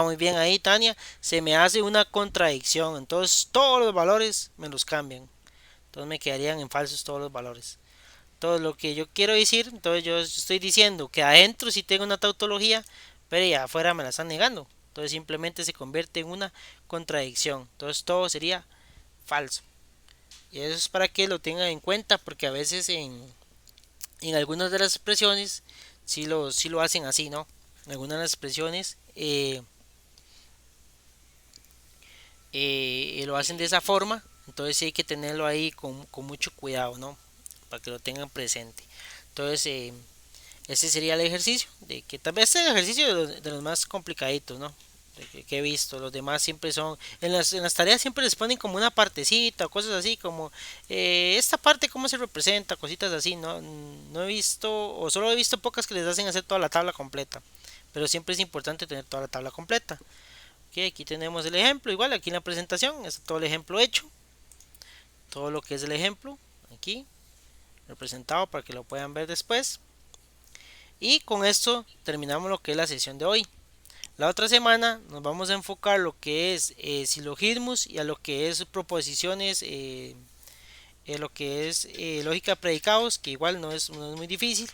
muy bien ahí, Tania. Se me hace una contradicción. Entonces todos los valores me los cambian. Entonces me quedarían en falsos todos los valores. Todo lo que yo quiero decir, entonces yo estoy diciendo que adentro sí tengo una tautología, pero ya afuera me la están negando. Entonces simplemente se convierte en una contradicción. Entonces todo sería falso. Y eso es para que lo tengan en cuenta, porque a veces en algunas de las expresiones sí lo hacen así, ¿no? En algunas de las expresiones lo hacen de esa forma. Entonces sí hay que tenerlo ahí con mucho cuidado, ¿no? Para que lo tengan presente. Entonces ese sería el ejercicio, de que tal vez es el ejercicio de los más complicaditos, ¿no? Que he visto. Los demás siempre son, en las tareas siempre les ponen como una partecita o cosas así, como esta parte cómo se representa, cositas así. No he visto, o solo he visto pocas que les hacen hacer toda la tabla completa, pero siempre es importante tener toda la tabla completa. Ok, aquí tenemos el ejemplo, igual aquí en la presentación está todo el ejemplo hecho, todo lo que es el ejemplo aquí representado para que lo puedan ver después. Y con esto terminamos lo que es la sesión de hoy. La otra semana nos vamos a enfocar lo que es silogismos y a lo que es proposiciones, lo que es lógica de predicados, que igual no es muy difícil.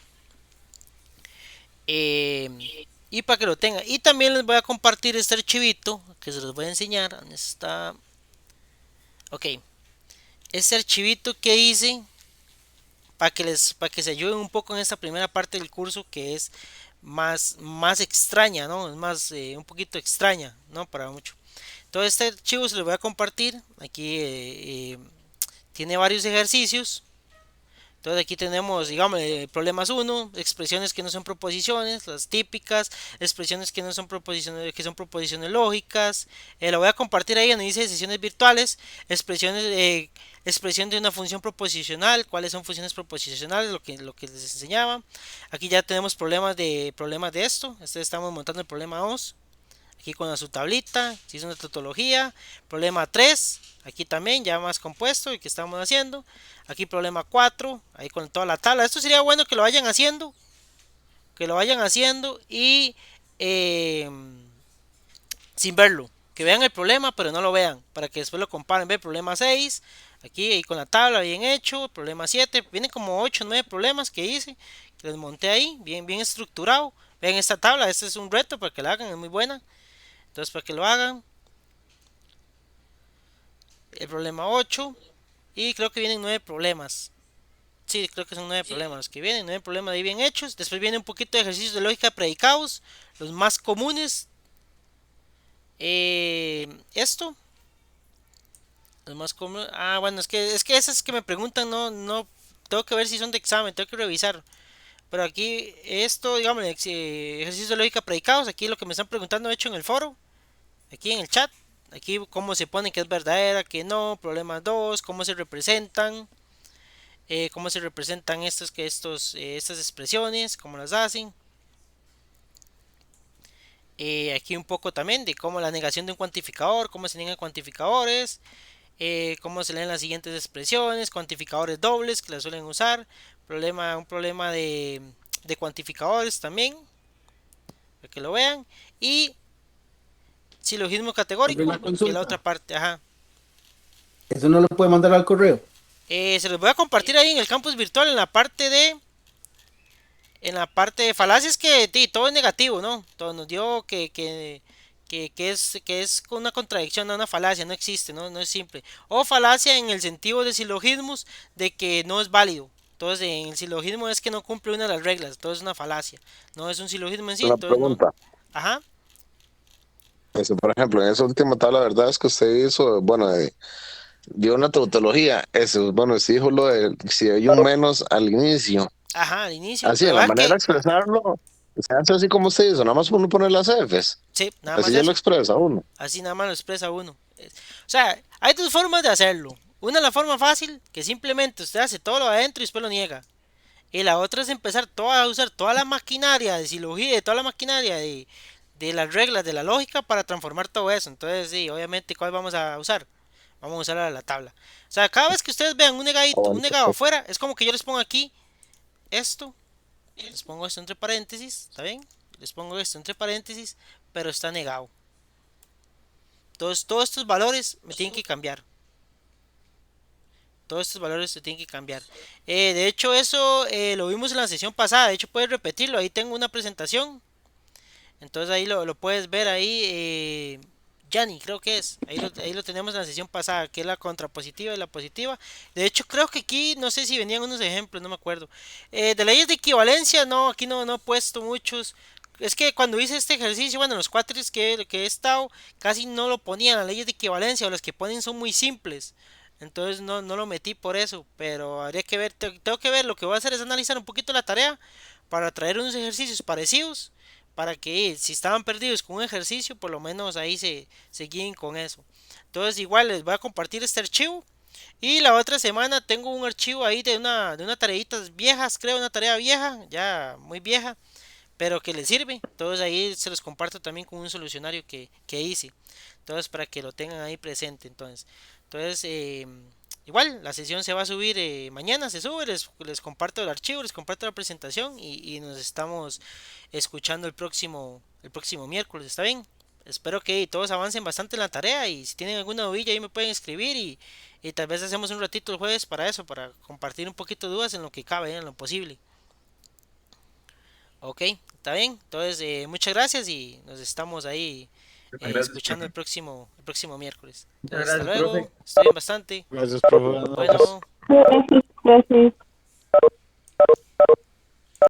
Y para que lo tengan. Y también les voy a compartir este archivito que se los voy a enseñar. ¿Dónde está? Ok. Este archivito que hice para que se ayuden un poco en esta primera parte del curso que es más extraña, ¿no? Es más, un poquito extraña, ¿no? Para mucho. Todo este archivo se lo voy a compartir. Aquí tiene varios ejercicios. Entonces aquí tenemos, digamos, problemas 1, expresiones que no son proposiciones, las típicas, expresiones que no son proposiciones, que son proposiciones lógicas. Lo voy a compartir ahí donde dice sesiones virtuales, expresiones, expresión de una función proposicional, cuáles son funciones proposicionales, lo que les enseñaba. Aquí ya tenemos problemas de esto. Estamos montando el problema 2. Aquí con su tablita, si es una tautología. Problema 3, aquí también ya más compuesto y que estamos haciendo. Aquí problema 4, ahí con toda la tabla. Esto sería bueno que lo vayan haciendo. Que lo vayan haciendo y sin verlo. Que vean el problema pero no lo vean. Para que después lo comparen. Ve problema 6, aquí ahí con la tabla bien hecho. Problema 7, vienen como 8 o 9 problemas que hice. Que les monté ahí, bien estructurado. Vean esta tabla, este es un reto para que la hagan, es muy buena. Entonces para que lo hagan. El problema 8. Y creo que vienen 9 problemas. Sí, creo que son 9 problemas los que vienen. 9 problemas ahí bien hechos. Después viene un poquito de ejercicios de lógica predicados. Los más comunes. Esto. Los más comunes. Ah, bueno, es que esas que me preguntan no tengo que ver si son de examen. Tengo que revisar. Pero aquí esto, digamos, ejercicios de lógica predicados. Aquí lo que me están preguntando hecho en el foro. Aquí en el chat. Aquí cómo se pone que es verdadera, que no, problema 2, cómo se representan, estas expresiones, cómo las hacen. Aquí un poco también de cómo la negación de un cuantificador, cómo se niegan cuantificadores, cómo se leen las siguientes expresiones, cuantificadores dobles que las suelen usar, un problema de cuantificadores también, para que lo vean, y silogismo categórico, que es la otra parte, ajá. Eso no lo puede mandar al correo. Se los voy a compartir ahí en el campus virtual en la parte de falacias, que todo es negativo, ¿no? Todo nos dio que es una contradicción, no una falacia, no existe, no es simple. O falacia en el sentido de silogismos, de que no es válido. Entonces en el silogismo es que no cumple una de las reglas, entonces es una falacia. No es un silogismo en sí, Una entonces no. pregunta. Ajá. Por ejemplo, en esa última tabla, la verdad es que usted hizo, bueno, dio una tautología. Eso, bueno, usted dijo lo de si hay un menos al inicio. Ajá, al inicio. Así, de la manera de expresarlo, se hace así como usted hizo, nada más uno pone las Fs. Sí, nada así más ya eso. lo expresa uno. Así nada más lo expresa uno. O sea, hay dos formas de hacerlo. Una es la forma fácil, que simplemente usted hace todo lo de adentro y después lo niega. Y la otra es empezar a usar toda la maquinaria de silogía, toda la maquinaria de las reglas de la lógica para transformar todo eso. Entonces, sí, obviamente, ¿cuál vamos a usar? Vamos a usar la tabla. O sea, cada vez que ustedes vean un negado afuera, es como que yo les pongo aquí esto. Les pongo esto entre paréntesis, ¿está bien? Les pongo esto entre paréntesis, pero está negado. Entonces, todos estos valores me tienen que cambiar. Todos estos valores se tienen que cambiar. De hecho, eso lo vimos en la sesión pasada. De hecho, puedes repetirlo. Ahí tengo una presentación. Entonces ahí lo puedes ver ahí. Yanni, creo que es. Ahí lo tenemos en la sesión pasada, que es la contrapositiva y la positiva. De hecho, creo que aquí, no sé si venían unos ejemplos, no me acuerdo. De leyes de equivalencia, no, aquí no he puesto muchos. Es que cuando hice este ejercicio, bueno, los cuatres que he estado, casi no lo ponían las leyes de equivalencia, o las que ponen son muy simples. Entonces no lo metí por eso, pero habría que ver, tengo que ver, lo que voy a hacer es analizar un poquito la tarea para traer unos ejercicios parecidos, para que si estaban perdidos con un ejercicio, por lo menos ahí se guíen con eso. Entonces igual les voy a compartir este archivo, y la otra semana tengo un archivo ahí de una tareitas viejas, creo, una tarea vieja, ya muy vieja, pero que les sirve. Entonces ahí se los comparto también con un solucionario que hice. Entonces para que lo tengan ahí presente. Entonces igual la sesión se va a subir mañana, se sube, les comparto el archivo, les comparto la presentación, y nos estamos escuchando el próximo miércoles, ¿está bien? Espero que todos avancen bastante en la tarea, y si tienen alguna dudilla ahí me pueden escribir, y tal vez hacemos un ratito el jueves para eso, para compartir un poquito de dudas en lo que cabe, en lo posible. Ok, está bien. Entonces, muchas gracias, y nos estamos ahí escuchando el próximo miércoles. Entonces, hasta luego. Estoy bastante. Gracias, profe. Bueno. Gracias.